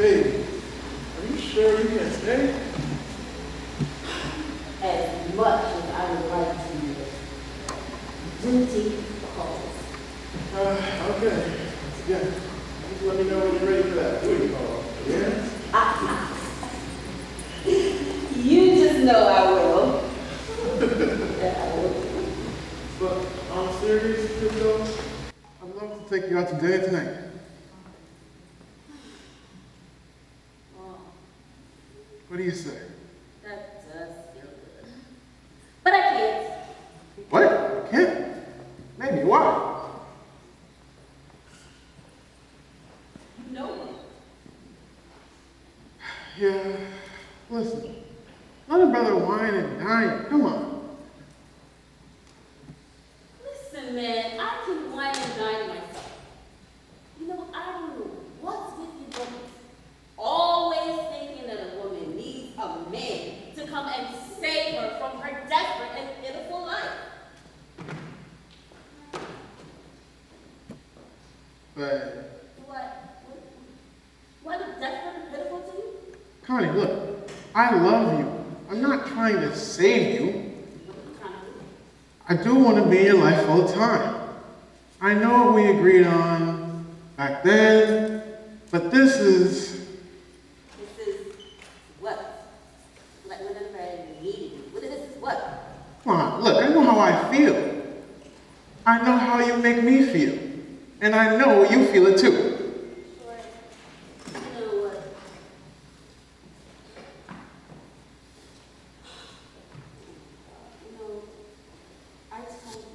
Baby, are you sure you can stay? As much as I would like to, duty calls. Okay. Yeah. Just let me know when you're ready for that duty call. Yeah? You just know I will. Yeah, I will. But I'm serious, though. I'd love to take you out to dinner tonight. What do you say? That does feel good. But I can't. What? You can't? Maybe. Why? No one. Yeah. Listen. Let a brother whine and dine. Come on. Listen, man, I can wine and dine myself. You know, I don't know what's with you women. Always thinking that a woman needs a man to come and save her from her desperate and pitiful life. But... What is desperate and pitiful to you? Connie, look. I love you. I'm not trying to save you. What are you trying to do? I do want to be in your life all the time. I know what we agreed on back then, but this is... This is what? Like whenever I need you. This is what? Come on, look, I know how I feel. I know how you make me feel. And I know you feel it too. Sure. You know what? You know, I told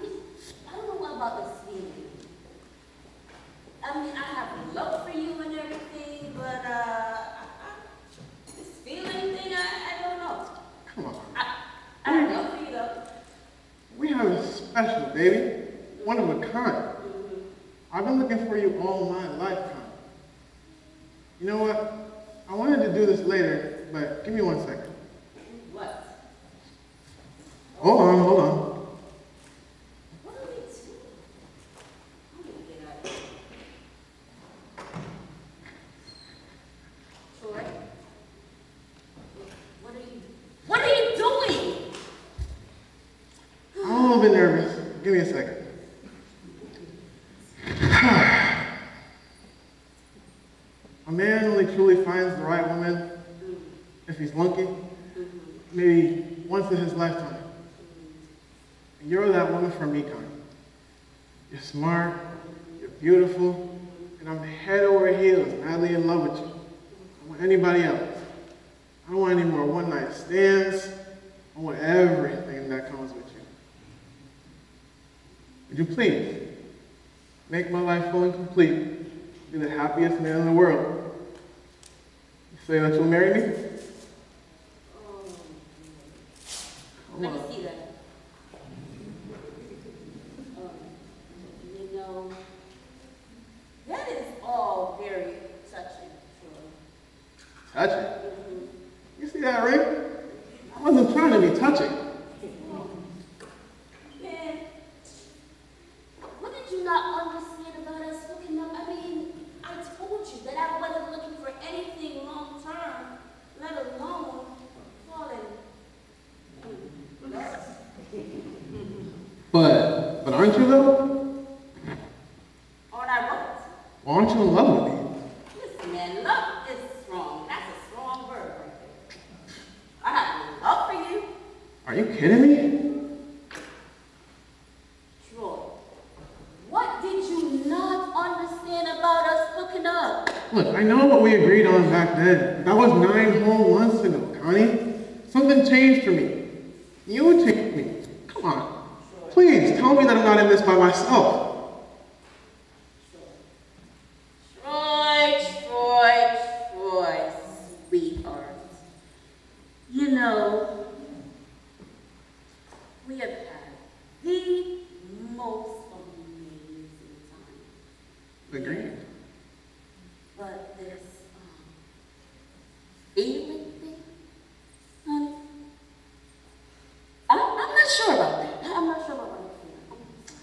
you. I don't know what about this feeling. I mean, I have love for you and everything, but this feeling thing, I don't know. Come on. I have love for you though. We have a special, baby. One of a kind. I've been looking for you all my lifetime. You know what? I wanted to do this later, but give me 1 second. What? Hold on. What are we doing? I'm gonna get out of here. Troy? What are you doing? I'm a little bit nervous. Give me a second. A man only truly finds the right woman if he's lucky, maybe once in his lifetime. And you're that woman for me, Connie. You're smart, you're beautiful, and I'm head over heels, madly in love with you. I don't want anybody else. I don't want any more one-night stands. I want everything that comes with you. Would you please make my life full and complete? Be the happiest man in the world. You say that you'll marry me? Let me see that. You know, that is all very touching, Troy. Touching? You see that ring? I wasn't trying to be touching. Man, what did you not understand about us hooking up? I mean, I told you that I wasn't looking for anything long term, let alone falling in love. But aren't you though? Aren't I what? Well, aren't you in love with me? Listen, man, love is strong. That's a strong word right there. I have love for you. Are you kidding me? Troy, what did you not understand about us hooking up? Look, I know what we agreed on back then. That was 9 whole months ago, Connie. Something changed for me. You changed me. Come on. Please, tell me that I'm not in this by myself. Troy, sweetheart. You know, we have had the most amazing time. Agreed. But this feeling thing, honey, I'm not sure about that. I'm not sure about what I'm feeling. I'm sorry.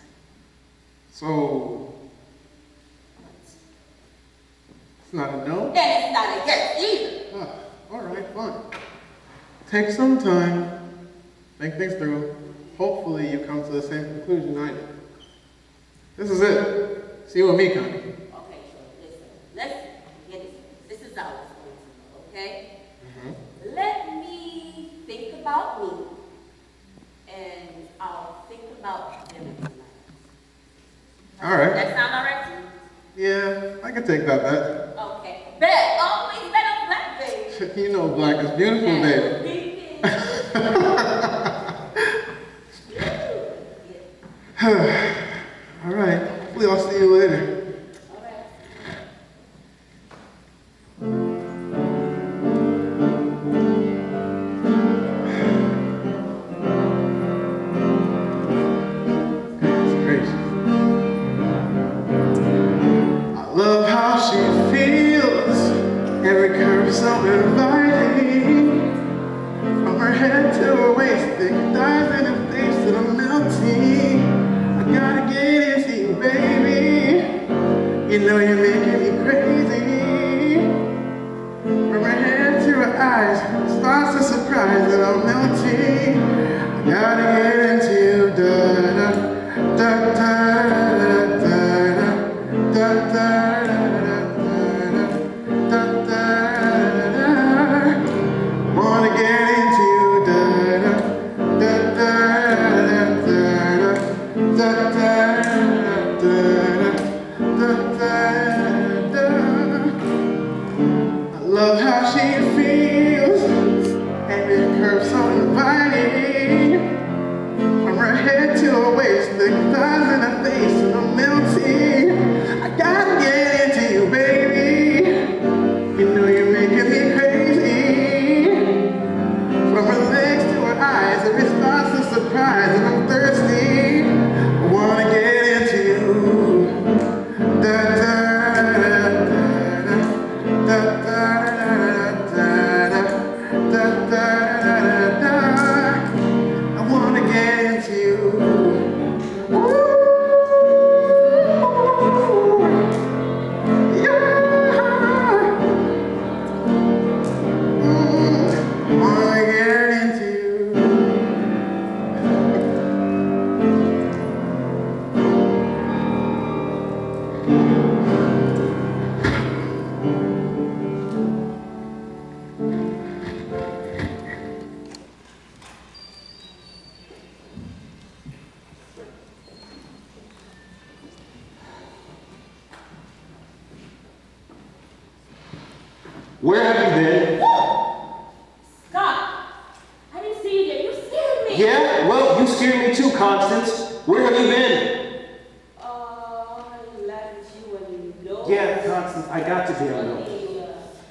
So, It's not a no? And it's not a yes either. Ah, all right, fine. Take some time, think things through. Hopefully you come to the same conclusion I did. This is it. See you with me, Connie. Okay, so listen. Let's get it. This is how it's going to go, okay? Let me think about me, and I'll think about them tonight. All right. That sound all right to you? Yeah, I can take that bet. Okay. Bet. Always bet on black, baby. You know black is beautiful, baby. All right. Hopefully I'll see you later. Love how she feels, every curve so inviting. From her head to her waist, thick thighs and her face to the melting. I gotta get into you, baby. You know you're making me crazy. From her head to her eyes, starts to surprise that I'm melting. I gotta get into you, da da da da da da da da. Love how she feels, and it curves so inviting. From her head to her waist, the thighs in her face, and I'm melting. I gotta get into you, baby. You know you're making me crazy. From her legs to her eyes, a response to surprise, and I'm thirsty. I wanna get into you. Da da da da da da. I wanna get into you. Wanna get into you. Where have you been? Scott, I didn't see you there. You scared me. Yeah, well, you scared me too, Constance. Where have you been? I left you alone. Yeah, Constance, I got to be alone.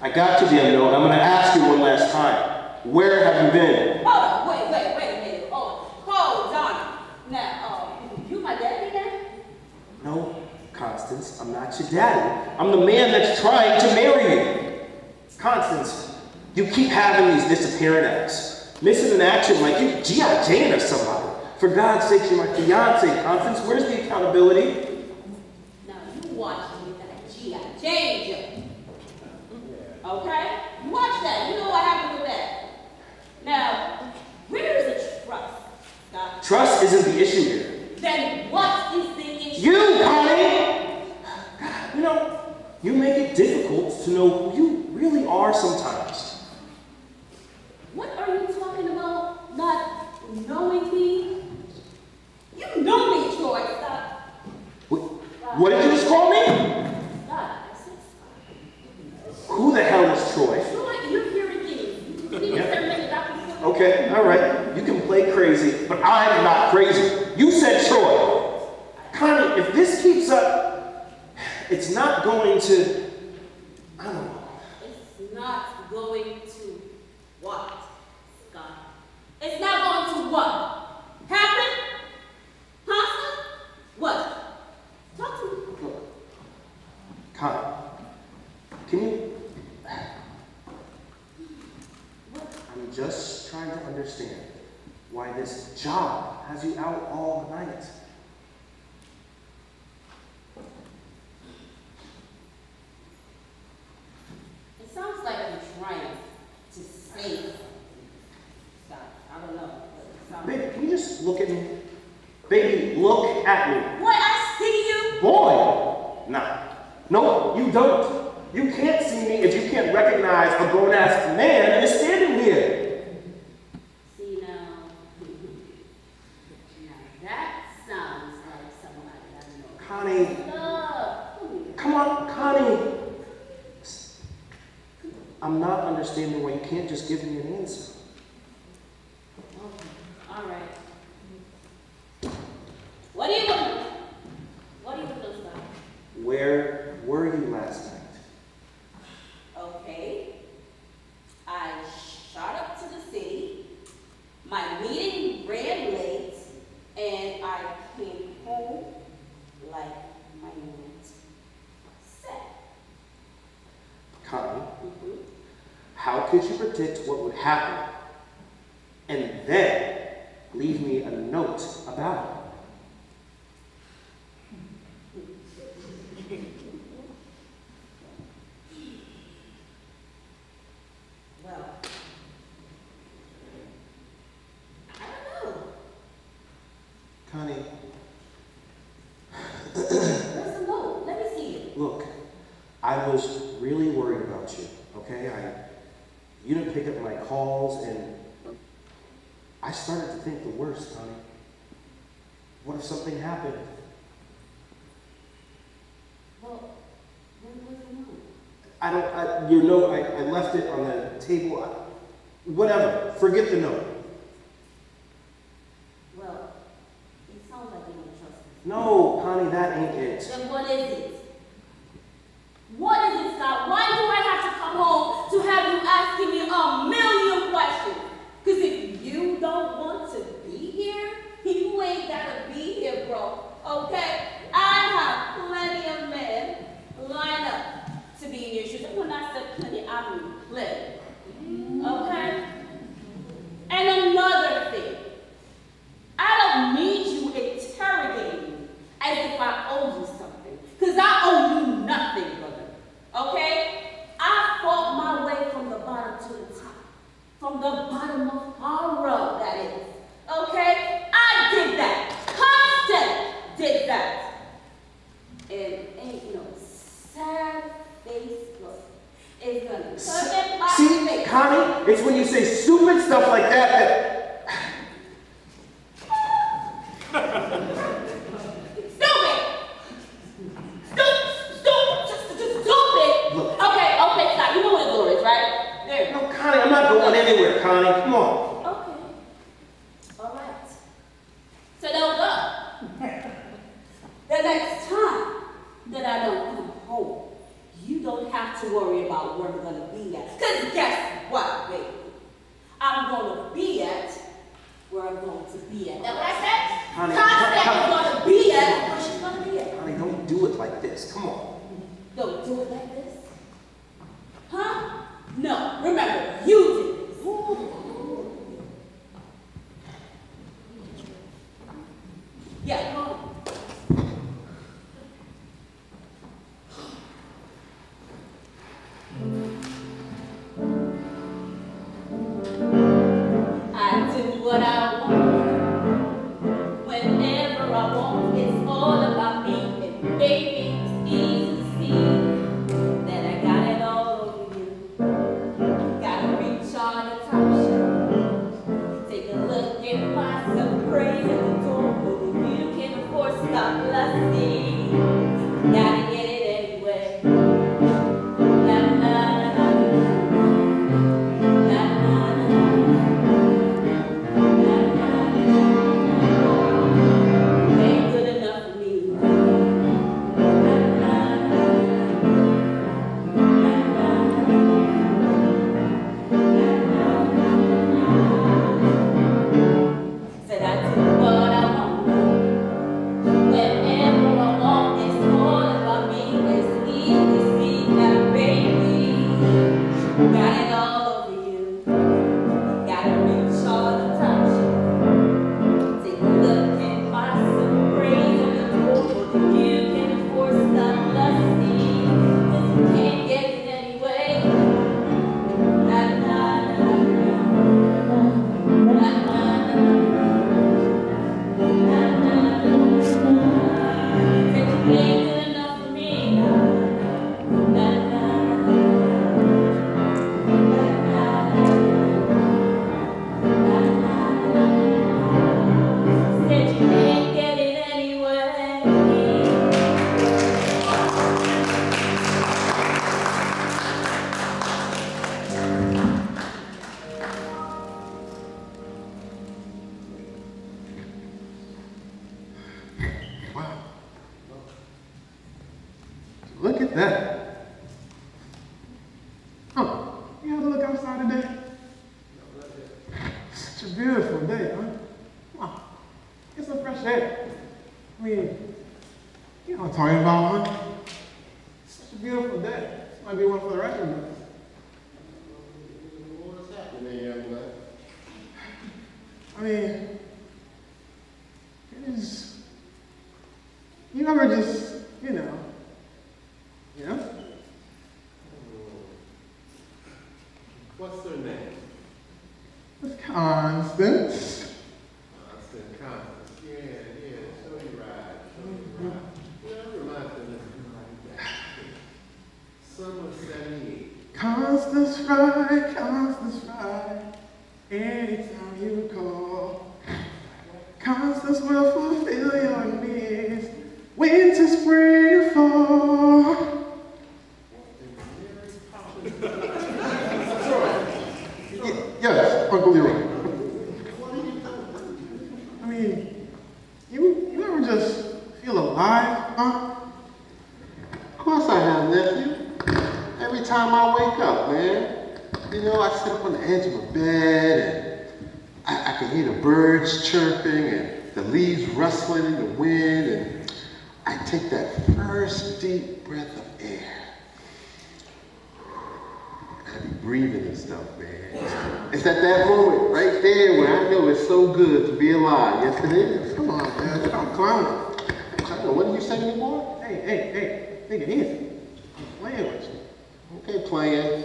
I got to be alone. I'm going to ask you one last time. Where have you been? Hold on, wait a minute. Oh, hold on. Now, you my daddy now? No, Constance, I'm not your daddy. I'm the man that's trying to marry you. Constance, you keep having these disappearing acts. Missing in action like you G.I. Jane or somebody. For God's sake, you're my fiancé, Constance. Where's the accountability? Now, you watch me with that G.I. Jane. Okay? You watch that. You know what happened with that. Now, where is the trust, Scott? Trust isn't the issue here. Then what is the issue? You, Connie! You know, you make it difficult to know who you really are sometimes. What are you talking about? Not knowing me? You know me, Troy. Stop. What did you just call me? Scott, I said Scott. Who the hell is Troy? Troy, you're hearing things. You need to start making that. Okay, all right. You can play crazy, but I'm not crazy. You said Troy. Connie, if this keeps up, it's not going to, I don't know. It's not going to what, Scott? It's not going to what? Happen? Pasta? What? Talk to me. Look, Connie, can you, I'm just trying to understand why this job has you out all night. just look at me. Baby, look at me. What, I see you? Boy! Nah. No, you don't. You can't see me if you can't recognize a grown-ass man that is standing here. See now, that sounds like somebody I know. Connie. Come on, Connie. I'm not understanding why you can't just give me an answer. Okay, all right. What are you looking? What are you looking about? Where were you last night? Okay. I shot up to the city. My meeting ran late, and I came home like my aunt said. Connie, how could you predict what would happen and then leave me a note about it? Well, I don't know. Connie, Where's the note? Let me see it. look, I was really worried about you, okay? You didn't pick up my calls, and I started to think the worst, Connie. What if something happened? Well, where was the note? I left it on the table. Whatever, forget the note. Well, it sounds like you don't trust me. No, Connie, that ain't it. Then what is it? What is it, Scott? Why do I have to come home to have you asking me a million questions? Because if you don't want to be here, you ain't gotta be here, bro. Okay? I have plenty of men lined up to be in your shoes. And when I said plenty, I mean plenty. Okay? And another thing, I don't need you interrogating me as if I owe you something. Because I owe you nothing, brother. Okay? I fought my way from the bottom to the top. From the bottom of horror, that is. Okay? I did that. Constant did that. And ain't no sad face look is gonna put in my See, face. Connie, it's when you say stupid stuff like that that... Stupid. Look. Okay, stop. You know what a door is, right? There. No, Connie, I'm not going anywhere, Connie. Come on. Okay. All right. So don't go. The next time that I don't come home, you don't have to worry about where we're gonna be at. Because guess what, baby? I'm gonna be at where I'm going to be at. That's what I said? Honey, Constant is gonna be at where she's gonna be at. Connie, don't do it like this. Come on. Don't do it like this. Huh? No, remember, you did this. Yeah, come on. I do what I want, whenever I want. It's all about me, and baby, it's easy to see. Look at that. Huh? You had to look outside today? Such a beautiful day, huh? Come on. Get some fresh air. I mean, you know what I'm talking about, huh? Such a beautiful day. This might be one for the record books. What's happening there, young man? I mean, you ever just, you know? What's her name? It's Constance. Constance. Yeah, show you right. Yeah, that reminds me of that. Summer 78. Constance Fry, anytime you call. Constance will fulfill your needs, winter, spring, or fall. Yes, Uncle Leroy. I mean, you ever just feel alive, huh? Of course I have, nephew. Every time I wake up, man. You know, I sit up on the edge of my bed and I can hear the birds chirping and the leaves rustling in the wind, and I take that first deep breath of air. I be breathing and stuff, man. It's at that moment right there where I know it's so good to be alive. Yes, it is. Come on, man, stop clowning. Clown, what are you saying anymore? Hey, take it easy. I'm playing with you. Okay, playing.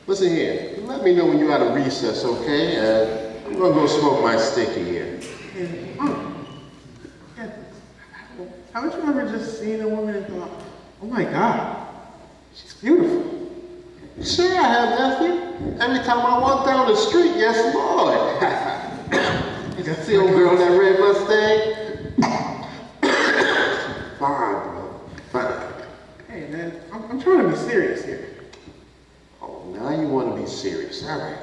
Listen here. You let me know when you're out of recess, okay? I'm gonna go smoke my sticky here. Haven't you ever just seen a woman and thought, oh my God, she's beautiful? Sure I have, nephew. Every time I walk down the street, yes, Lord. You see old girl in that red Mustang? Fine, bro. Fine. Hey, man, I'm trying to be serious here. Oh, now you want to be serious. All right.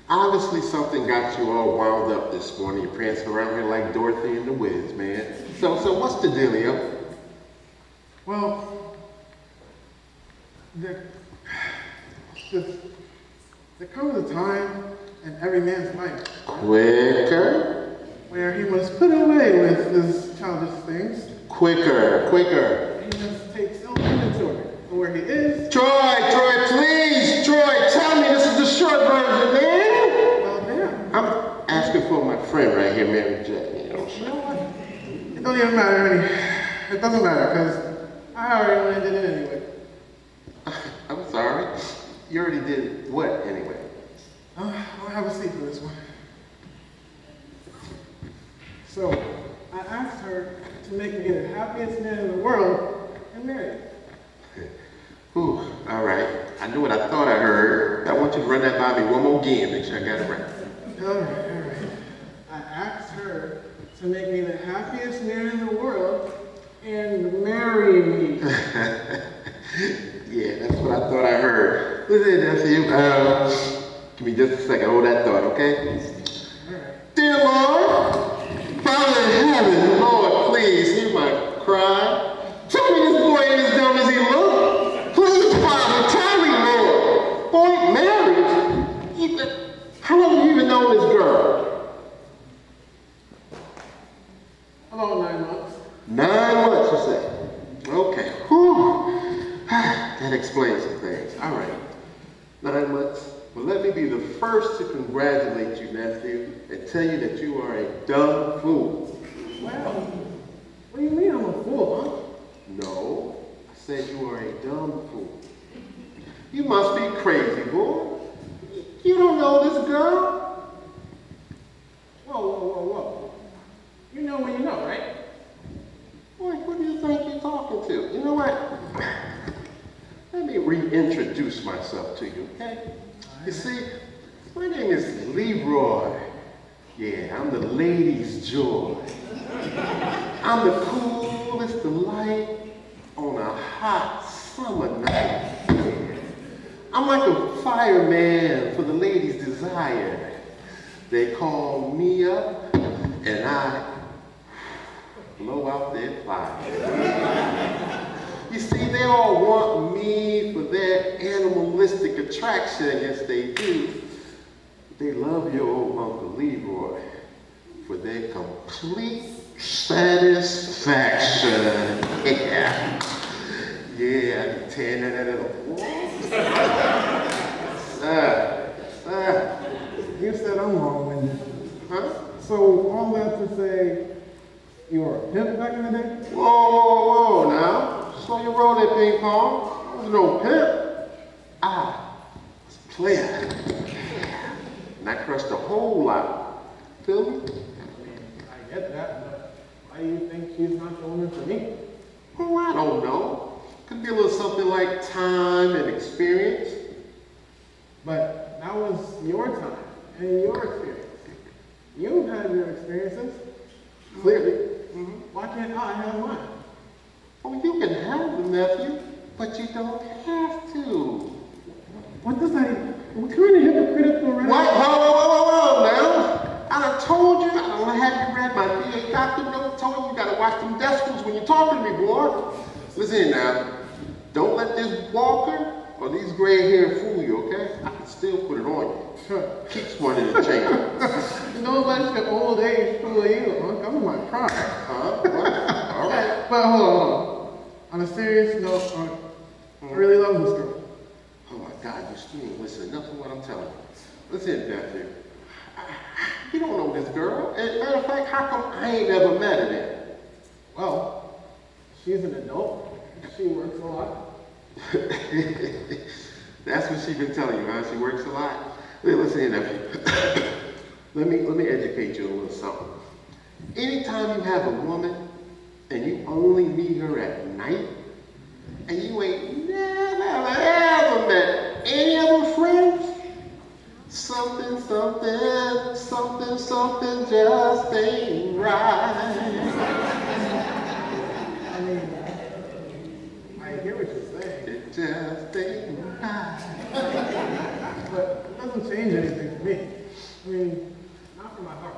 Obviously, something got you all wound up this morning. You're prancing around here like Dorothy in the Wiz, man. So what's the dealio? Well, there comes a time in every man's life Quicker. where he must put away with his childish things. Quicker. He must take self-inventory of where he is. Troy, please. Troy, tell me this is the short version, man. Well, damn. I'm asking for my friend right here, Mary J. You know, You know what? It don't even matter, It doesn't matter, because I already landed it anyway. I'm sorry. You already did what, anyway? I'll have a seat for this one. So, I asked her to make me the happiest man in the world and marry me. Ooh, all right. I knew what I thought I heard. I want you to run that by me one more again. Make sure I got it right. All right. I asked her to make me the happiest man in the world and marry me. Yeah, that's what I thought I heard. Listen, nephew. Give me just a second. Hold that thought, okay? All right. Dear Lord, Father in heaven, Lord, please hear my cry. Tell me this boy ain't as dumb as he looks. Please, Father, tell me, Lord. Boy, marriage? How long have you even known this girl? About 9 months. 9 months, you say? Okay. Whew. That explains some things. All right. 9 months. Well, let me be the first to congratulate you, nephew, and tell you that you are a dumb fool. Well, what do you mean I'm a fool, huh? No, I said you are a dumb fool. You must be crazy, boy. You don't know this girl? Whoa. You know when you know, right? Boy, what do you think you're talking to? You know what? Let me reintroduce myself to you, okay? You see, my name is Leroy. Yeah, I'm the ladies' joy. I'm the coolest delight on a hot summer night. Yeah. I'm like a fireman for the ladies' desire. They call me up and I blow out their fire. You see, they all want me for their animalistic attraction. Yes, they do. They love your old Uncle Leroy for their complete satisfaction. Yeah. Yeah, I be tearing that up. You said I'm long-winded. Huh? So all that to say, you were a pimp back in the day? Whoa, now. So you roll that ping pong. I was no pimp. I was a player. And I crushed a whole lot. Feel me? I mean, I get that, but why do you think she's not the woman for me? Oh, I don't know. Could be a little something like time and experience. But that was your time and your experience. You've had your experiences, clearly. Why can't I have mine? Oh, you can have them, nephew, but you don't have to. What does that, what kind of hypocritical rhetoric? What? Whoa, now. I done told you, I done had you read my dear doctor note, told you gotta watch them decimals when you're talking to me, boy. Listen here now. Don't let this walker or these gray hair fool you, okay? I can still put it on you. Keeps one in the chamber. Don't let your old age fool you, Unc. I'm in my prime. Well, all right. But hold on. On a serious note, Unc, I really love this girl. Oh my God, you ain't listening enough to what I'm telling you. Listen, nephew. You don't know this girl. As a matter of fact, how come I ain't never met her then? Well, she's an adult. She works a lot. That's what she's been telling you, huh? She works a lot. Listen here, nephew. let me educate you a little something. Anytime you have a woman and you only meet her at night, and you ain't never ever met any of her friends, something just ain't right. I mean, I hear what you're saying. It just ain't right. But it doesn't change anything for me. I mean, not for my heart.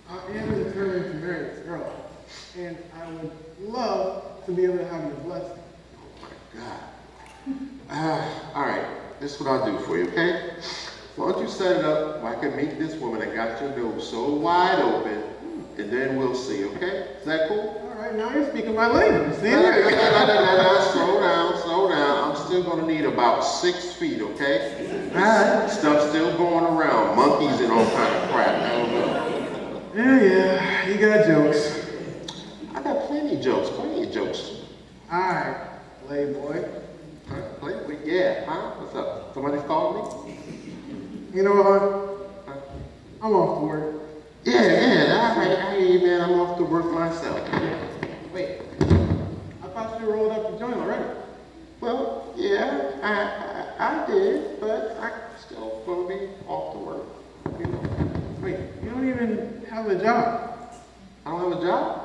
I am determined to marry this girl. And I would love to be able to have your blessing. Oh my God. All right, this is what I'll do for you, okay? Why don't you set it up where I can meet this woman that got your nose so wide open, and then we'll see, okay? Is that cool? All right, now you're speaking my language. See? No, slow down. I'm still gonna need about 6 feet, okay? All right. Stuff's still going around, monkeys and all kind of crap. I don't know. Yeah, you got jokes. I got plenty of jokes. All right, playboy. Playboy? Yeah, huh? What's up? Somebody's calling me? You know what? I'm off to work. Yeah, I hear you, man. I'm off to work myself. Wait, I thought you rolled up the joint already. Well, yeah, I did, but I'm still gonna be off to work. You know. Wait, you don't even have a job. I don't have a job?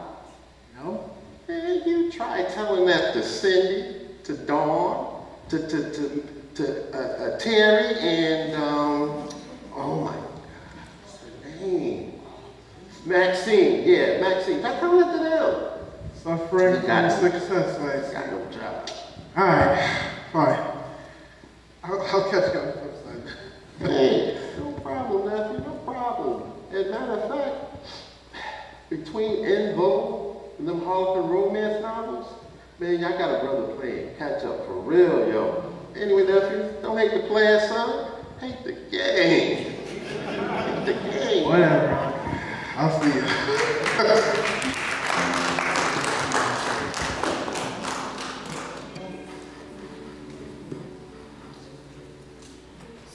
No? Man, you try telling that to Cindy, to Dawn, to Terry, and oh my God, what's her name? Maxine, yeah, Maxine. I tell that to them. Suffering from success, I got no job. All right, fine. I'll catch you on the flip side. Hey, no problem, nephew, no problem. As a matter of fact, between En Vogue and them Harlequin romance novels, man, y'all got a brother playing catch up for real, yo. Anyway, nephew, don't hate the player, son. Hate the game. Hate the game. Whatever. I'll see you.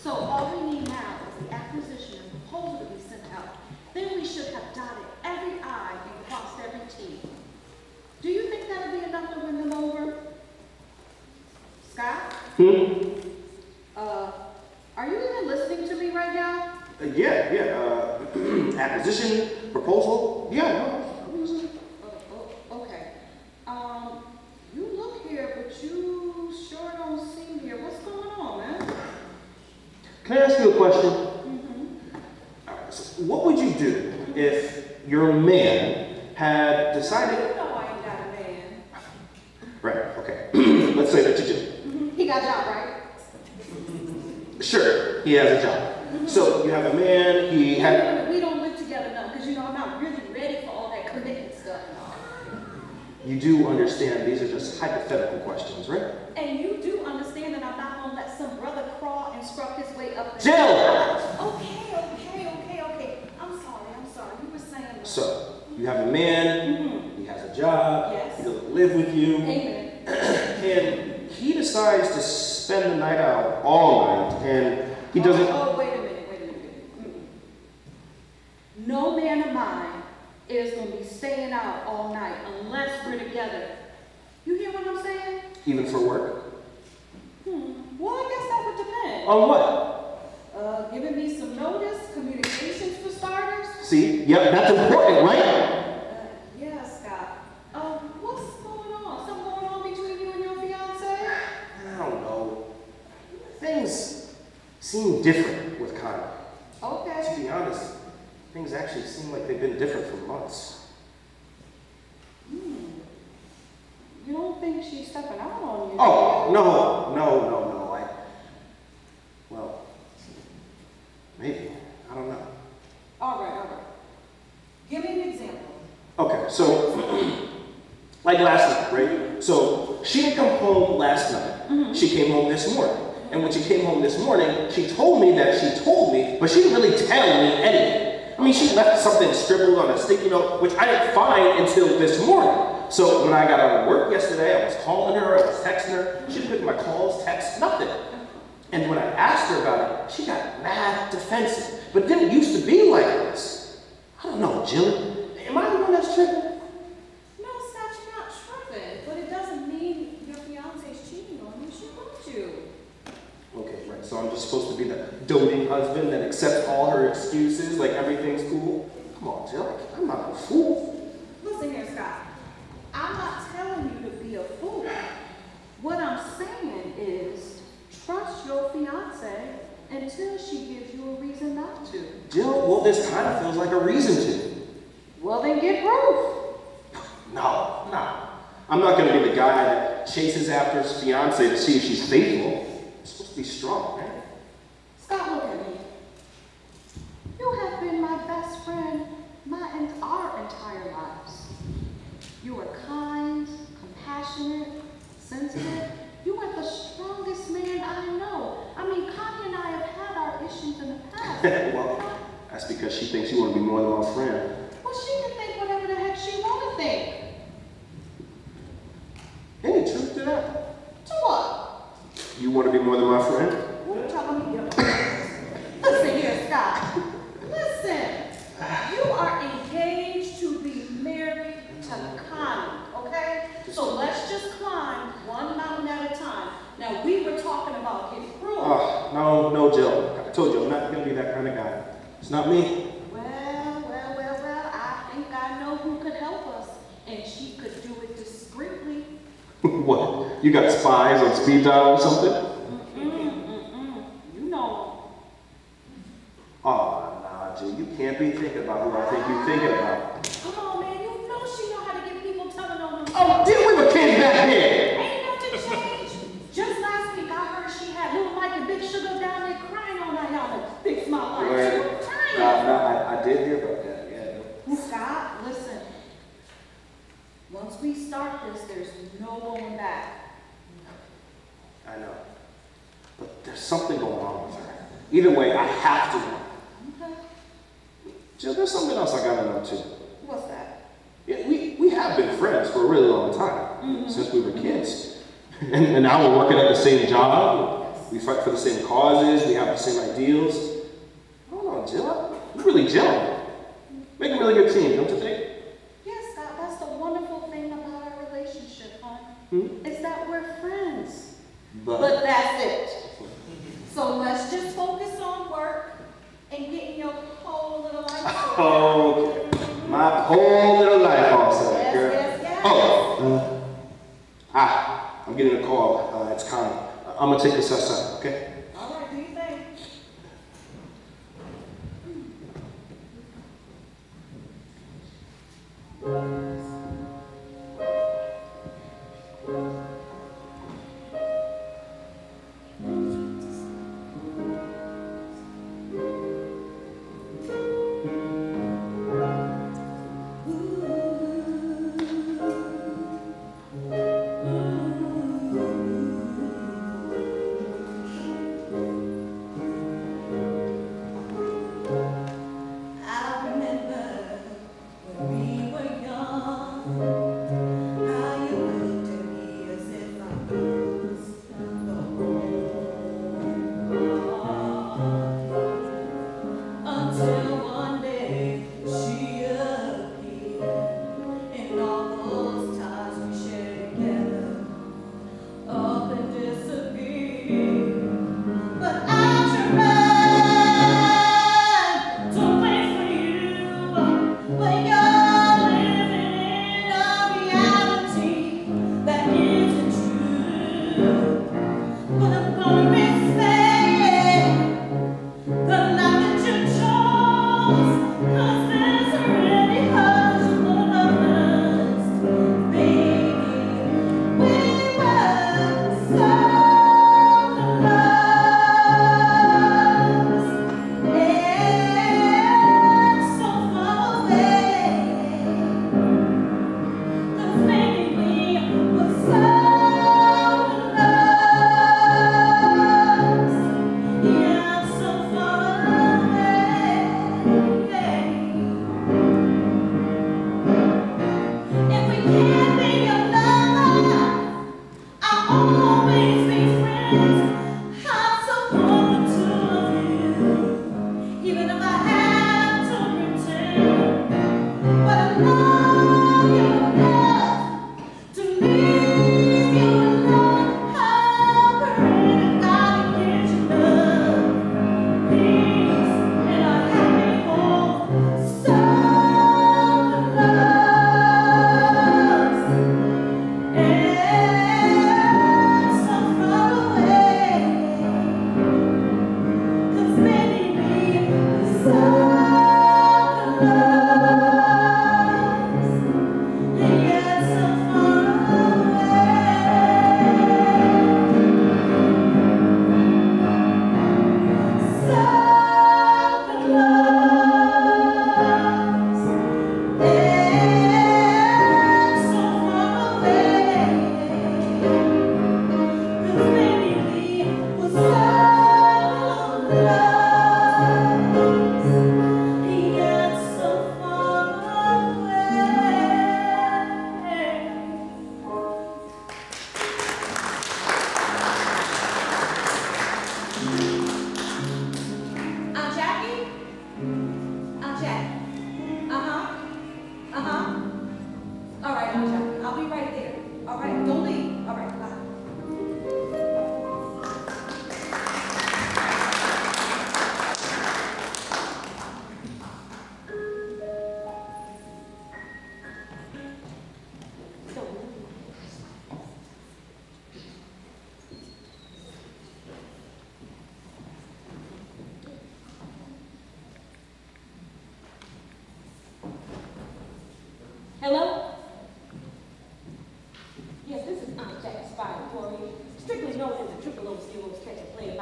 So all we need now is the acquisition and proposal to be sent out. Then we should have dotted every I and crossed every T. Do you think that'll be enough to win them over? Scott? Are you even listening to me right now? Acquisition, proposal, yeah. Okay. You look here, but you sure don't seem here. What's going on, man? Can I ask you a question? Mm-hmm. What would you do if your man had decided... You know I ain't got a man. Right, would say that you do. He got a job, right? Sure, he has a job. So you have a man, he had... We don't live together now, because I'm not really ready for all that commitment stuff. You do understand these are just hypothetical questions, right? And you do understand that I'm not going to let some brother crawl and scrub his way up. Jill! Okay. I'm sorry. You were saying... So, you have a man, he has a job, Yes. he doesn't live with you, Amen. and he decides to spend the night out all night, and he doesn't... Oh, wait a minute. No man of mine is going to be staying out all night unless we're together. You hear what I'm saying? Even for work? Well, I guess that would depend. On what? Giving me some notice, communications for starters. See? Yep, that's important, right? Yeah, Scott. What's going on? Something going on between you and your fiance? I don't know. Things seem different with Connie. Okay. To be honest, things actually seem like they've been different for months. You don't think she's stepping out on you? Oh, no. Well, maybe. I don't know. All right. Give me an example. Okay, so, like last night, right? So, she didn't come home last night. She came home this morning. And when she came home this morning, she told me that she told me, but she didn't really tell me anything. I mean, she left something scribbled on a sticky note, which I didn't find until this morning. So when I got out of work yesterday, I was calling her, I was texting her. She didn't pick my calls, texts, nothing. And when I asked her about it, she got mad defensive. But it didn't used to be like this. I don't know, Jill. Am I the one that's tripping? No, Scott, you're not tripping. But it doesn't mean your fiance's cheating on you. She loves you. Okay, right. So I'm just supposed to be the doting husband that accepts all her excuses, like everything's cool? Come on, Jill. I'm not a fool. Listen here, Scott. I'm not telling you to be a fool. What I'm saying is trust your fiance until she gives you a reason not to. Jill, well, this kind of feels like a reason to. Well, then get proof. No. I'm not going to be the guy that chases after his fiance to see if she's faithful. I'm supposed to be strong, man. Scott, look at me. You have been my best friend our entire lives. You are kind, compassionate, sensitive. You are the strongest man I know. I mean, Connie and I have had our issues in the past. Well, that's because she thinks you want to be more than my friend. Well, she can think whatever the heck she want to think. Any truth to that? To what? You want to be more than my friend? What are you telling me? Listen here, Scott. Listen. You are engaged to be married to Connie, okay? So let's just climb one mountain at a time. Now, we were talking about his proof. Oh, no, Jill. I told you, I'm not going to be that kind of guy. It's not me. Well, I think I know who could help us, and she could do it discreetly. What? You got spies on speed dial or something? You know. Oh, nah, Jill, you can't be thinking about who I think you're thinking about. Come on, man. You know she know how to get people telling on them. Oh, deal with the kids back there! Ain't nothing changed. Just last week, I heard she had little Mike and Big Sugar down there crying all night on the Big Smile Life. She was crying. I did hear about that, yeah. Scott, listen. Once we start this, there's no going back. I know. But there's something going on with her. Either way, I have to know. Okay. Jill, there's something else I gotta know too. What's that? Yeah, we have been friends for a really long time, since we were kids. And now we're working at the same job. We fight for the same causes. We have the same ideals. I don't know, Jill. We really gel. Make a really good team, don't you think? Yes, Scott, that's the wonderful thing about our relationship, huh? Is that we're friends. But that's it. So let's just focus on work and getting your whole little life sorted. Okay. My whole little life all set, girl. Yes. Oh, I'm getting a call. It's Connie. I'm gonna take this outside, okay? All right, do you think?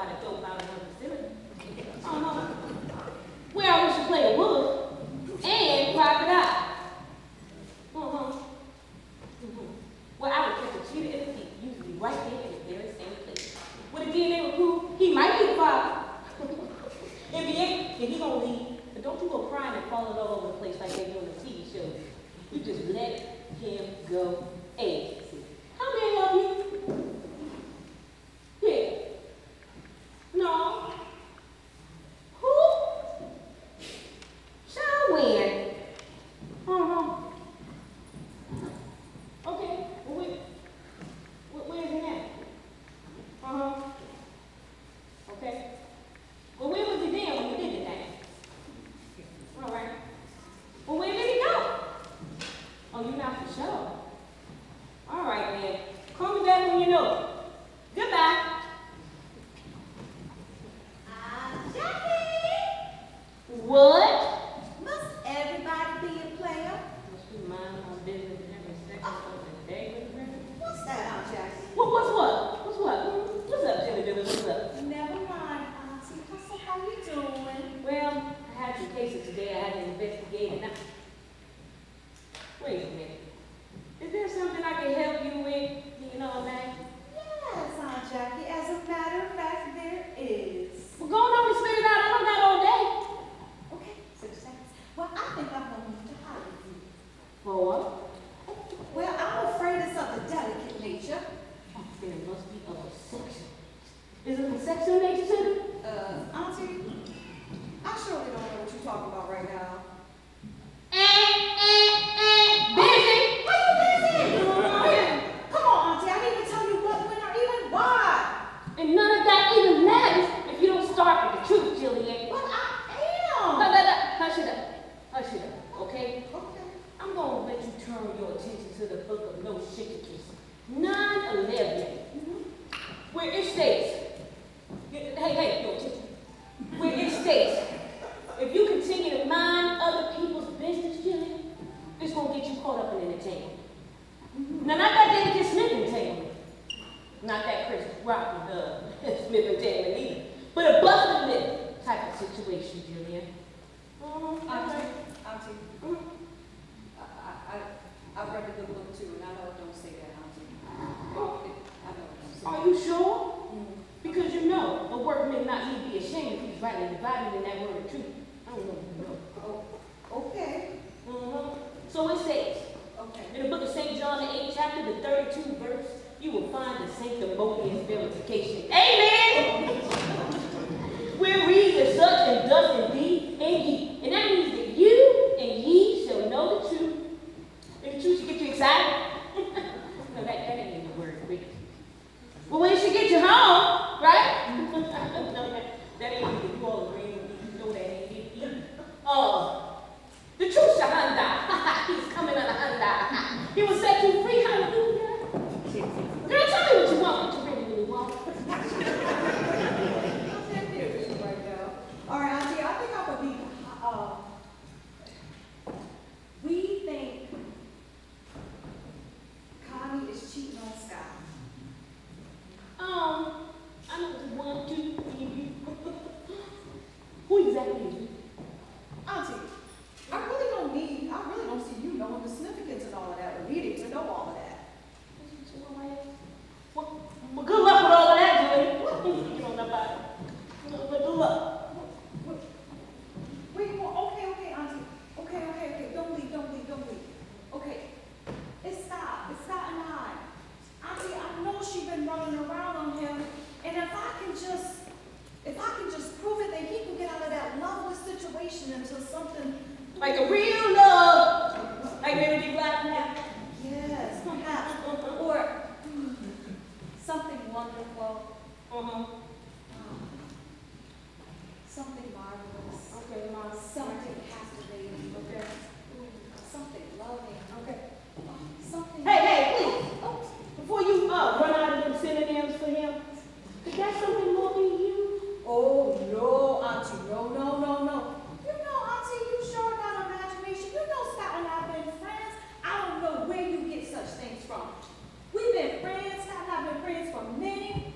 by the dope out of her facility. Where I wish to play a wood and private eye. Well, I would catch a cheetah at the feet, usually right there in the very same place. With a DNA would prove he might be the father. If he ain't, then he gonna leave. But don't you go crying and falling all over the place like they do on the TV shows. You just let him go. Hey, how may I help you? Here. No. Who? Shall win. Okay. Well, where's he at? Okay. Well, where was he then when you did the thing? All right. Well, where did he go? Oh, you're not for sure. All right, man. Call me back when you know it. Goodbye. Jackie! What? Must everybody be a player? Must be mind my business and every second of the day. What's that, Aunt Jackie? What's what? What's what? What's up, Jimmy Billy? What's up? Never mind, Auntie. So how you doing? Well, I had some cases today I had to investigate and wait a minute. Is there something I can help you with? You know what I'm saying? Yes, Aunt Jackie. As a matter of fact, there is. Well, go on and spit it out. I don't got all day. Okay, 6 seconds. Well, I think I'm going to need to hire you. For what? Well, I'm afraid it's of a delicate nature. Then it must be of a sexual. Is it a sexual nature to it? Auntie, I surely don't know what you're talking about right now. Busy! Are you busy? Come on, Auntie. I didn't even tell you what, when, or even why. And none of that even matters if you don't start with the truth, Jillian. Well, I am. No. Hush it up. Hush it up, okay? Okay. I'm going to let you turn your attention to the book of no shikakus. 9:11. Where it states, hey, no, where it states, if you continue to mind other people's business, Jillian, it's going to get you caught up in entertainment. Now, not that David Smith entanglement. Not that Chris Rock with Smith entanglement either. But a busted lip type of situation, Jillian. Auntie, I've read the good book too, and I know it don't say that, Auntie. I know it don't say Are you sure? Because you know, a work may not need be ashamed if he's rightly divided in that word of truth. I don't know if you know. Oh, okay. So it says, Okay. in the book of St. John, the 8th chapter, the 32nd verse, you will find the sanctimonious verification. Amen! Where reads as such and does indeed and ye. And that means that you and ye shall know the truth. And the truth should get you excited. No, that ain't in the word. Well, when it should get you home, right? No, that ain't either. You all agree with me. You know that ain't it either. The truth shall Honda. He's coming on a Honda. He will set you free. Hallelujah. Girl, tell me what you want, what you really want. All right, Auntie, I think I would be, we think Connie is cheating on Scott. I know it's 1, 2, 3. Who exactly is you? Auntie, I really don't see you knowing the significance and all of that, or needing to know all of that. Well, good luck with all of that, Julie. You don't know about it. But good luck. Wait, well, okay, Auntie. Okay. Don't leave. Okay. It's Scott and I. Auntie, I know she's been running around on him, and if I can just prove it, then he can get out of that loveless situation until something. Like a real love. Like Mary J. Blige now. Yes, perhaps. Or something wonderful. Something marvelous. Okay, Mom. Something captivating. Okay. Something loving. Okay. Something. Hey, please. Before you run out of them synonyms for him, is that something more than you? Oh, no, Auntie. No. You know, Auntie, you sure got imagination. You know Scott and I have been friends. I don't know where you get such things from. We've been friends. Scott and I have been friends for many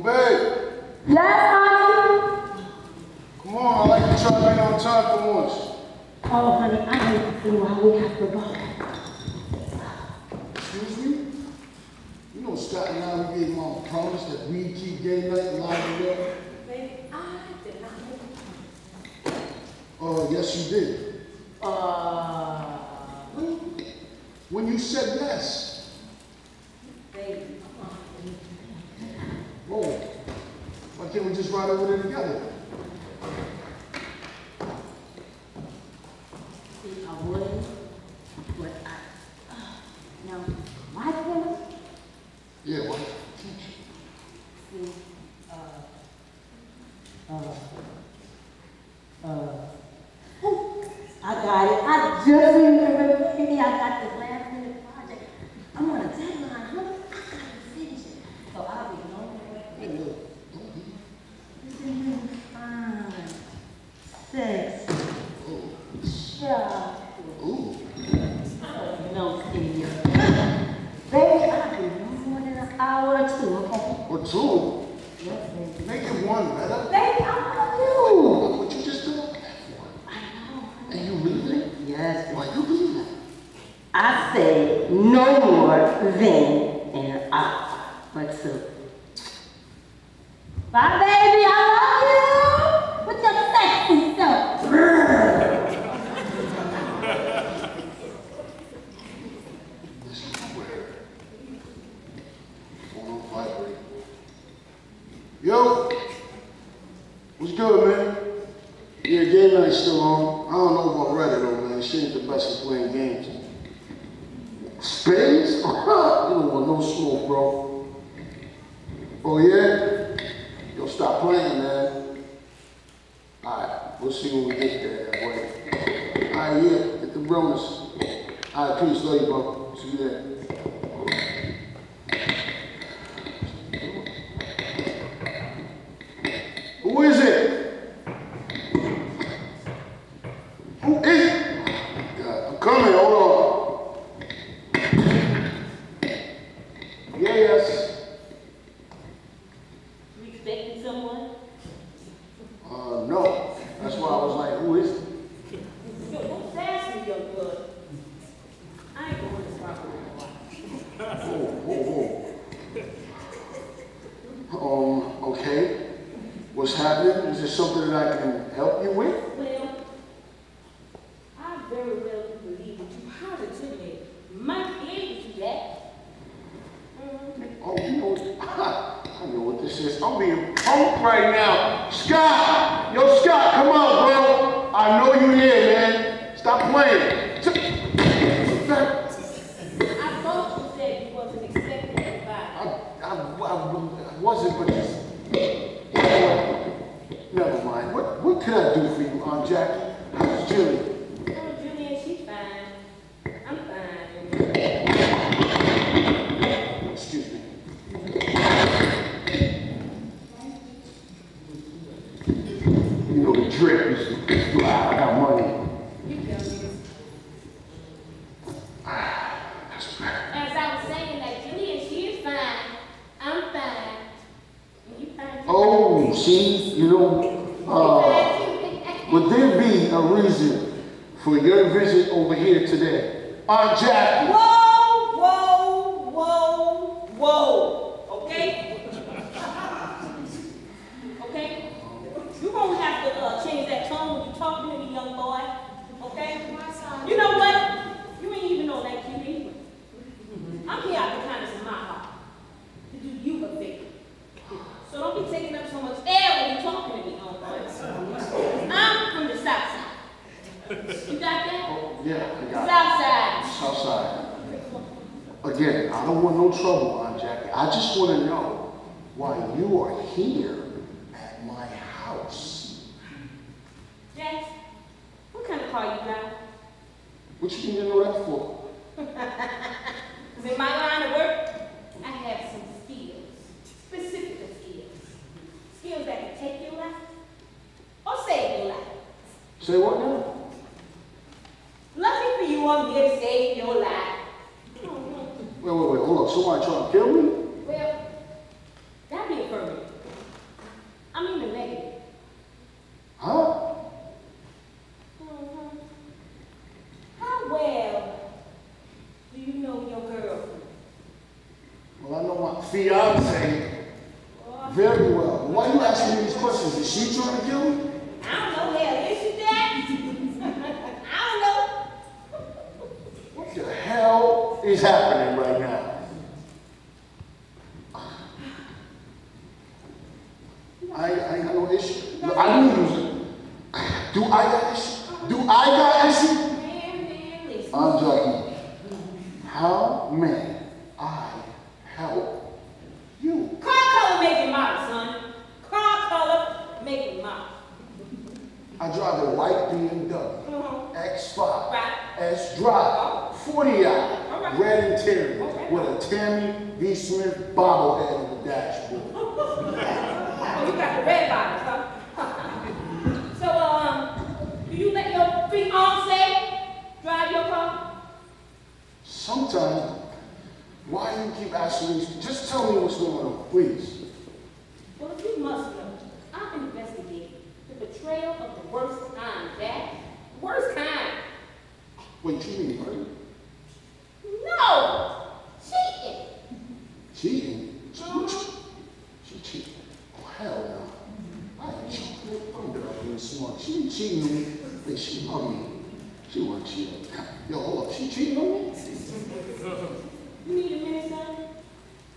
babe. Yes, honey? Come on, I like to try to be on time for once. Oh, honey, I need to see why we have to go. Excuse me? You know Scott and I, we gave Mom a promise that we'd keep game night alive and well? Baby, I did not know. Oh, yes, you did. When you said yes. Baby, come on. Oh, why can't we just ride over there together? See, I would, but no. Why can't we? Yeah, why? See, I got it. I just remembered, baby, I got this last minute project. I'm on a deadline, honey. I gotta finish it. So I'll be long Hey, way. look, don't be. Fine. Six. Oh, Sure. ooh. No, Steve. Baby, I'll be no more than an hour or two, okay? Or two. Yes, baby. Make it one, better. Baby, I love you. What you just did? I know. And you really think? Yes, Why you believe that? I say no more than an hour or two. Bye, baby. I love you. With your sexy self. This is where phone vibrate. Yo, what's good, man? Yeah, game night's still on. I don't know if I'm ready though, man. She ain't the best at playing games. Spades? You don't want no smoke, bro. Oh yeah? Yo, stop playing, man. Alright, we'll see when we get there that way. Alright, yeah, get the bonus. Alright, peace, love you, bro. See you there. Who is it? Who is it? God, I'm coming, hold on. Yeah, yes. You expecting someone? No. That's why I was like, who is it? Yo, don't sass me, young blood. I ain't going this far. Okay. What's happening? Is there something that I can help you with? Well, I very well do believe that you positively might be able to do that. Oh, you know what? I know what this is. I'm being punked right now. Scott! Yo, Scott, come on, bro. I know you here, man. Stop playing. I thought you said you wasn't expecting anybody. I wasn't, but just... Never mind. What could I do for you, Aunt Jackie? How's Julie? Oh, Julian, she's fine. I'm fine. Excuse me. You know the drip is I got money. You tell me. That's better. As I was saying, that Julian, she is fine. I'm fine. And you fine too. Oh, see, you know, would there be a reason for your visit over here today? Aunt Jackie. Whoa, whoa, whoa, whoa. Okay? Okay? You're going to have to change that tone when you're talking to me, young boy. Okay? You know what? You ain't even on that cute anyway. I'm here out the kindness of my heart to do you a favor. So don't be taking up so much air when you're talking to me, young boy. I'm from the south side. You got that? Oh, yeah, I got South side. it. Southside. Again, I don't want no trouble, Aunt Jackie. I just want to know why you are here at my house. Jax, what kind of car you drive? What you need to know that for? Because in my line of work, I have some skills, specific skills. Skills that can take your life or save your life. Say what now? Lucky for you, I'm here to save your life. Wait, hold on. Somebody trying to kill me? Well, that'd be affirmative. Very well. Why are you asking me these questions? Is she trying to kill me? I don't know, hell, is she that? I don't know. What the hell is happening right now? I ain't got no issue. Look, I knew you was. Do I got issue? Do I got issue? Man, listen. Jackie, how may I help you? Car color make it model, son. Car color make it model. I drive a white BMW, X5, Right. S-Drive, 40 hour, Alright. red interior, Okay. with a Tammy B. Smith bobblehead on the dashboard. Oh, you got the red bottoms, huh? So, do you let your fiancé drive your car? Sometimes, why do you keep asking me? Just tell me what's going on, please. Well, if you must know, I'm investigating the betrayal of the worst kind, Jack. Worst kind. Wait, you mean murder? No! Cheating! Cheating? She cheated. Oh, hell no. I ain't cheating. I'm being smart. She ain't cheating on me. Wait, she love me. She wasn't cheating. Yo, hold up. She cheating on me? You need a minute, son?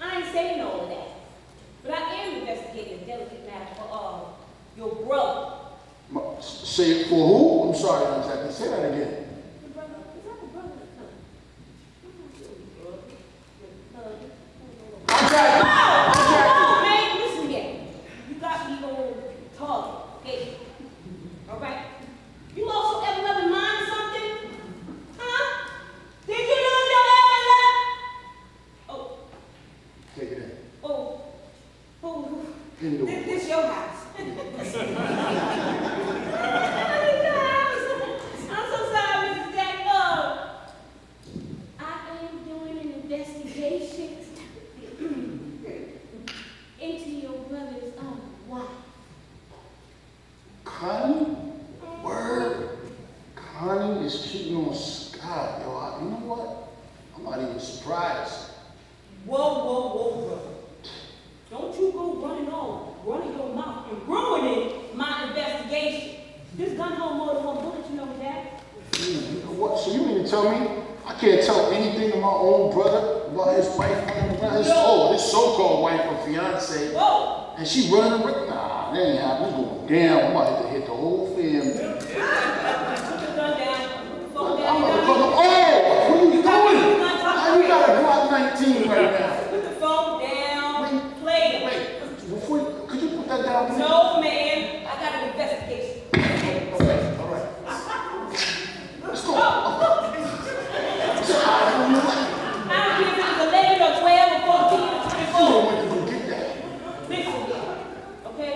I ain't saying all of that. But I am investigating a delicate matter for your brother. Say it for who? I'm sorry, Aunt Jackie. Say that again. Your brother? Is that the brother? No. Aunt Jackie! Aunt Jackie! Oh, man, listen here. You got me on target, okay? All right? You also ever loving mine or something? Huh? Did you lose your ever? Oh. Take it in. Oh. Indoor. This your house. This your house. I'm so sorry, Mrs. Jack. I am doing an investigation into your brother's wife. Connie? Word. Connie is cheating on Scott. Yo, you know what? I'm not even surprised. Whoa. Don't you go running your mouth and ruining my investigation. This gun hold more than one bullet, you know that? You know what? So you mean to tell me I can't tell anything to my own brother about his wife, his so-called wife or fiance, Whoa! and she running around? Nah, that ain't happening. It's going down. I'm about to hit the whole family. Put the gun down. Put the phone down. I'm gonna put the, what are you doing? How you got a Glock 19 right now? Put the phone down. Play it. Wait, before could you put that down, please? No, man. I got an investigation. All right. Let's go. I don't care if it's 11 or 12 or 14 or 24. When you go get that? Listen here, okay?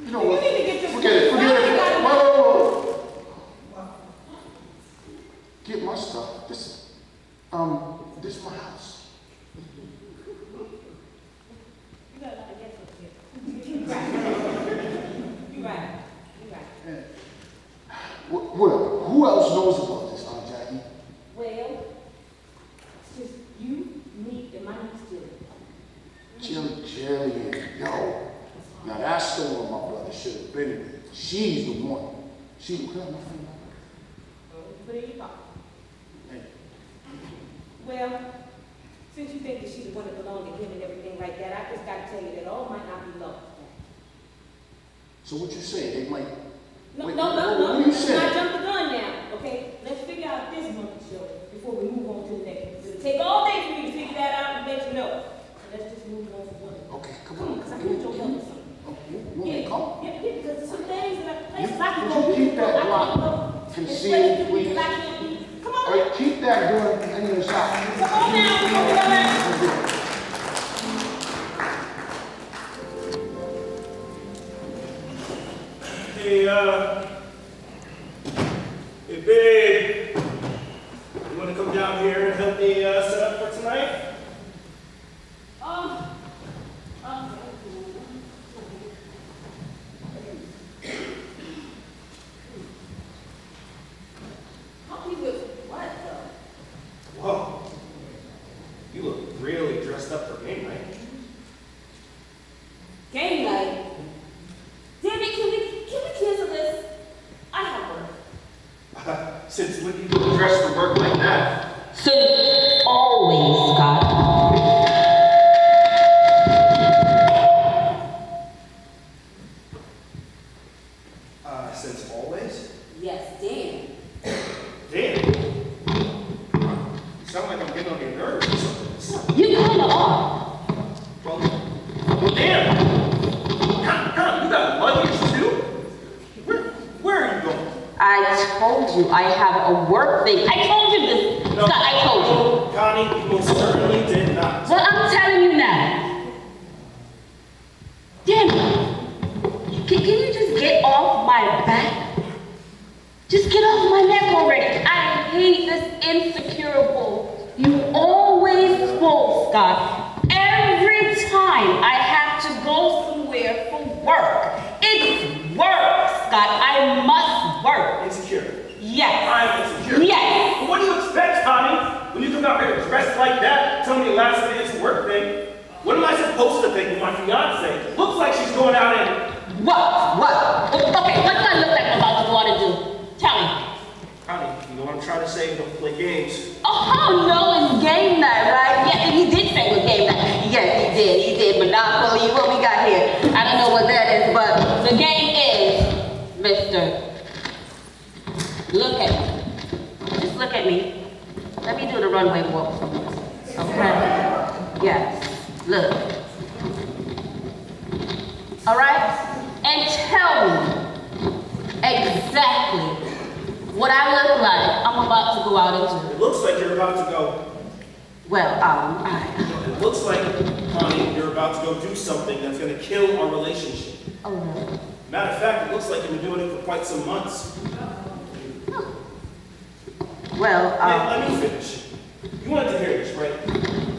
You know what? You need to get your Forget it. Now you gotta- Whoa. Get my stuff. This is my house. You got a lot of guess up here. You right. Whatever. Who else knows about this, Aunt Jackie? Well, it's just you, me, and my niece Jillian. Yo. Now that's the one my brother should have been with. She's the one. She could have my phone number. Put it in your pocket. Hey. Well, since you think that she's the one that belonged to him and everything like that, I just got to tell you that all might not be lost. So what you say? They might. No, Wait, no. what do you Let's say? not jump the gun now, okay? Let's figure out this monkey show before we move on to the next one. It'll take all day for me to figure that out and let you know. So let's just move on to one. Okay, come Come on, on. because I need your help with something. You want me to come? Yeah, because there's some things and places I can Would go. you keep that I can't block go. concealed, There's places please? that I can't be. Come on. All right, keep that gun in your shop. Come on now, come on now. Hey, babe. You want to come down here and help me set up for tonight? Help me with what, though? Whoa. You look really dressed up for game night. Game when you dress for work like that? Since always, Scott. Since always? Yes, Dan. Damn. You sound like I'm getting on your nerves or something. You kind of are. Well, damn. Come, you got luggage too? Where are you going? I told you I have a work thing. I told you this. No, Scott, I told you. Connie, you most certainly did not. Well, I'm telling you now. Damn it. Can you just get off my back? Just get off my neck already. I hate this insecure bull. You always pull, Scott. Every time I have to go somewhere for work. It's work, Scott. I must work. Insecure. Yes. I'm insecure. Yes. But what do you expect, Connie? When you come out here dressed like that, tell me the last minute it's a work thing. What am I supposed to think of my fiance? Looks like she's going out and... What? Okay, what do I look like I'm about to go out and do? Tell me. Connie, you know what I'm trying to say? Don't play games. Oh, no, it's game night, right? Yeah, he did say it was game night. Yes, he did. Monopoly, what we got here? I don't know what that is, but the game is, mister. Look at me. Just look at me. Let me do the runway walk for you. Okay? Yes. Look. All right? And tell me exactly what I look like I'm about to go out and do. It looks like you're about to go... Well, It looks like, Connie, you're about to go do something that's going to kill our relationship. Oh, no. Matter of fact, it looks like you've been doing it for quite some months. Well, Let me finish. You wanted to hear this, right?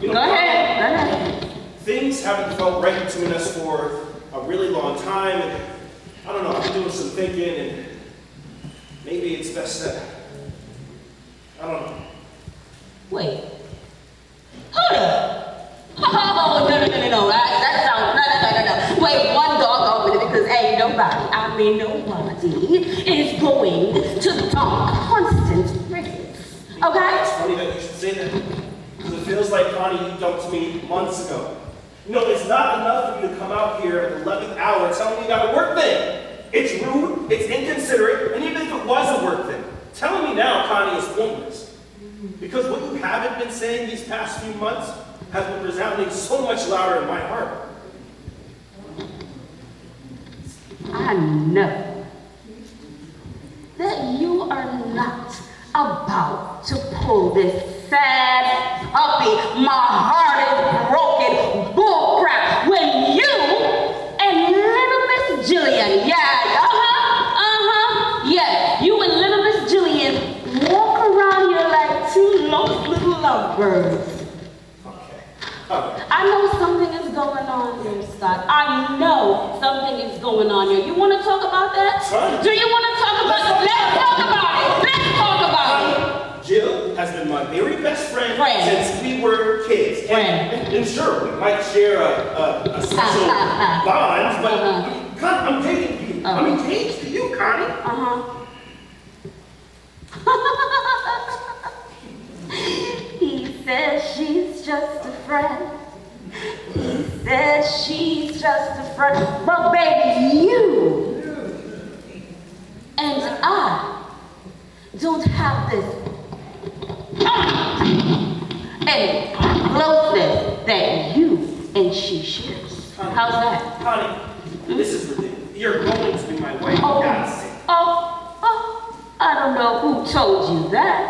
You know, go ahead. Things haven't felt right between us for a really long time. And I don't know, I've been doing some thinking, and maybe it's best that... I don't know. Wait. Hold up. Oh, no. That sounds, no. Wait, one doggone minute, because ain't nobody is going to dunk Constance Ricketts. Okay? It's funny that you should say that, because it feels like, Connie, you dumped me months ago. You know, it's not enough for you to come out here at the 11th hour telling me you got a work thing. It's rude, it's inconsiderate, and even if it was a work thing, telling me now, Connie, is pointless. Because what you haven't been saying these past few months has been resounding so much louder in my heart. I know that you are not about to pull this sad puppy, my heart is broken bullcrap when you and little Miss Jillian, yes, you and little Miss Jillian walk around here like two lost little lovebirds. I know something is going on here, Scott. I know something is going on here. You want to talk about that? Do you want to talk about it? Let's talk about it. Let's talk about it. Jill has been my very best friend since we were kids. And sure, we might share a special bond, but I'm dating you. I'm engaged to you, Connie. He says she's just a friend. He says she's just a friend. But baby, you and I don't have this any closeness that you and she shares. How's that? Connie, this is ridiculous. You're going to be my wife. I don't know who told you that.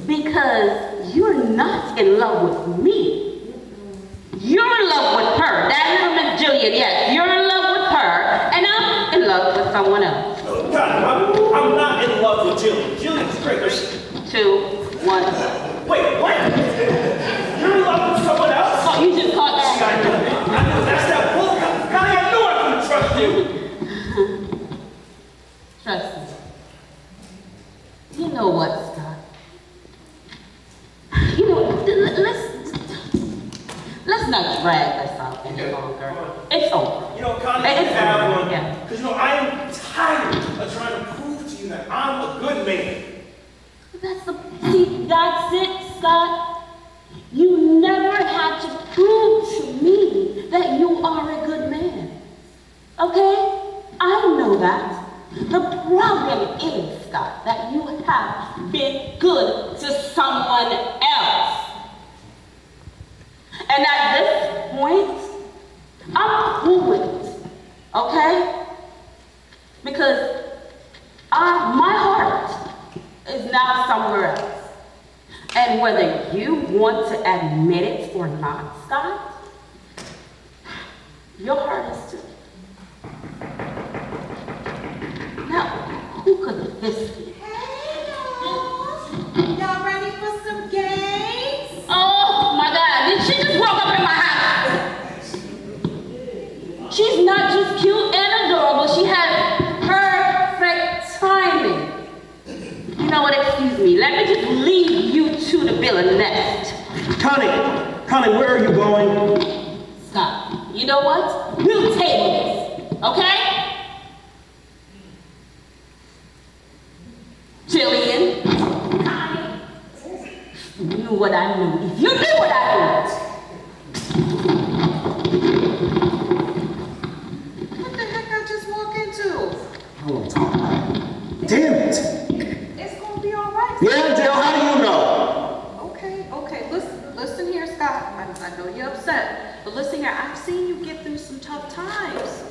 Because you're not in love with me. You're in love with her. That little Miss Jillian, yes, you're in love with her, and I'm in love with someone else. Connie, I'm not in love with Jillian. Jillian's great. 2, 1. Wait, what? You're in love with someone else? Oh, you just caught that. I knew that's that bull. Connie, I knew I couldn't trust you. Trust me. You know what, Scott? You know, let's not drag this out any longer. It's over. You know, Connie, I have one. Because, you know, I am tired of trying to prove to you reason that I'm a good man. That's it, Scott. You never had to prove to me that you are a good man. Okay? I know that. The problem is, Scott, that you have been good to someone else. And at this point, I'm cool with it. Okay? Because my heart is now somewhere else. And whether you want to admit it or not, Scott, your heart is too. Now, who could this be? Hey, y'all ready for some games? Oh my God, did she just walk up in my house? She's not just cute and adorable, she has perfect timing. You know what, excuse me, let me just leave you two to build a nest. Connie, where are you going? Stop. You know what? We'll table this, okay? Jillian. Connie. You knew what I knew. If you knew what I knew. What the heck I just walked into? I won't talk about it. Damn it! It's gonna be all right. Yeah, Dale, how do you know? Okay, listen here, Scott. I know you're upset, but listen here, I've seen you get through some tough times.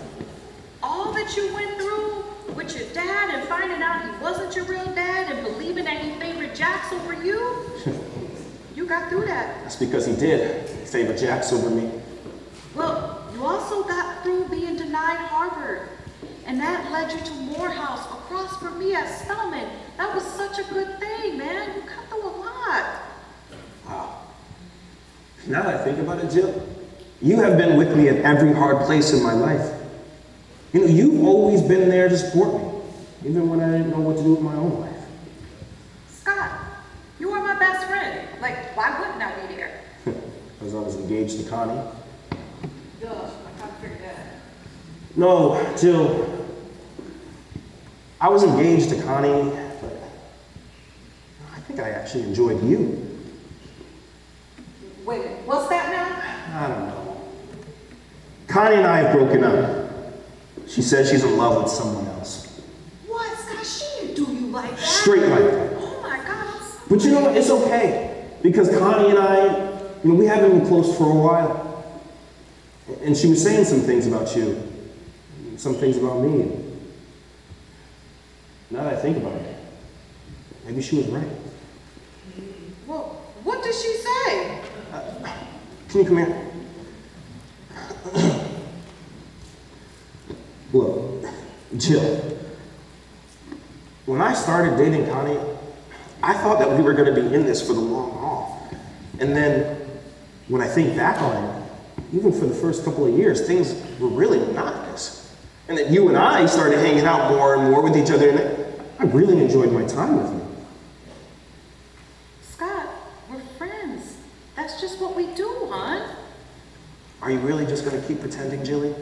All that you went through with your dad and finding out he wasn't your real dad and believing that he favored Jax over you, you got through that. That's because he did favor Jax over me. Well, you also got through being denied Harvard, and that led you to Morehouse across from me at Spelman. That was such a good thing, man. You got through a lot. Wow. Now that I think about it, Jill, you have been with me at every hard place in my life. You know, you've always been there to support me, even when I didn't know what to do with my own life. Scott, you are my best friend. Like, why wouldn't I be there? Because I was engaged to Connie. Duh, I kind of figured that. No, Jill, I was engaged to Connie, but I think I actually enjoyed you. Wait, what's that now? I don't know. Connie and I have broken up. She says she's in love with someone else. What, Scott? She didn't do you like that. Straight like that. Oh my God, I'm so But you know what? It's okay. Because Connie and I, we haven't been close for a while. And she was saying some things about you. Some things about me. Now that I think about it, maybe she was right. Well, what did she say? Can you come here? Look, Jill, when I started dating Connie, I thought that we were going to be in this for the long haul. And then, when I think back on it, even for the first couple of years, things were really monotonous. And then you and I started hanging out more and more with each other, and I really enjoyed my time with you. Scott, we're friends. That's just what we do, hon. Are you really just going to keep pretending, Jilly?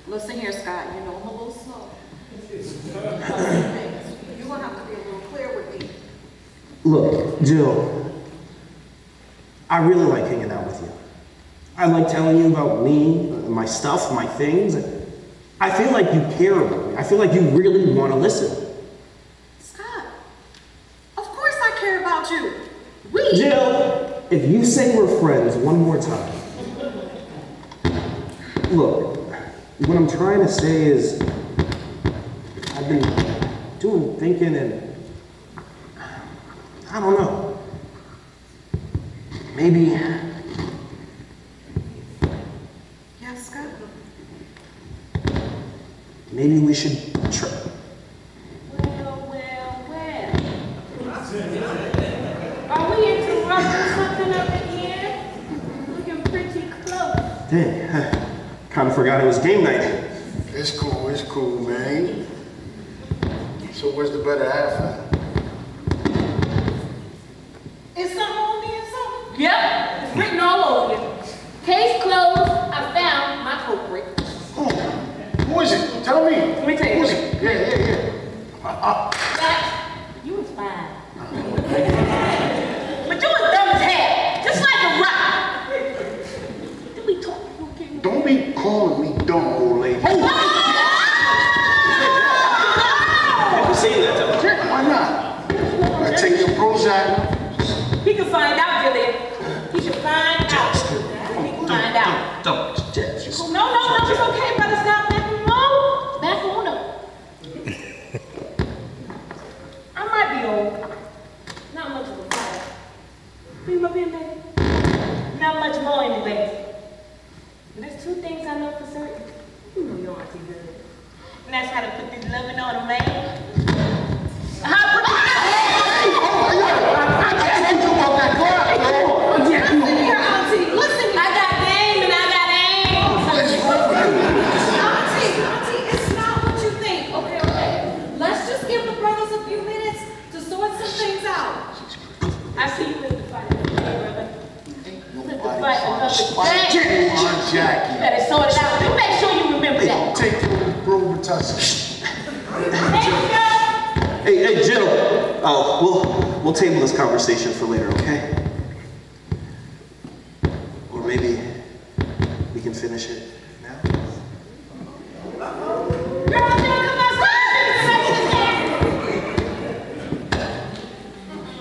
Listen here, Scott, you know I'm a little slow. You're gonna have to be a little clear with me. Look, Jill, I really like hanging out with you. I like telling you about me, my stuff, my things. I feel like you care about me. I feel like you really want to listen. Scott, of course I care about you. Jill, if you say we're friends one more time. Look, what I'm trying to say is I've been doing thinking and I don't know. Maybe. Yeah, Scott? Maybe we should try. Well. Are we interrupting something up in here? Looking pretty close. Dang, kind of forgot it was game night. It's cool, man. So where's the better half at? Is something on me or something? Yep, it's written all over you. Case closed, I found my culprit. Who is it? Tell me. Let me tell you. Who is it? Yeah. That's we don't, old lady. Never seen that type of Why not? I take your Prozac. He can find out, Julian. He can find out. He can find out. Don't. No, it's okay, brother. Stop making moan. Back on up. I might be old. Not much of a fighter. Be my baby. Not much more anyway. But there's two things I know for certain. You know your auntie good. And that's how to put this loving on a man. How to put Listen, I got game and I got aim. Auntie, it's not what you think. Okay. Let's just give the brothers a few minutes to sort some things out. I see you live to fight another day, brother. Nobody Fight another fight day. Jackie. You better sort it out. You make sure you remember that. Take your Robitussin. Hey, Jill. We'll table this conversation for later, okay? Or maybe we can finish it now.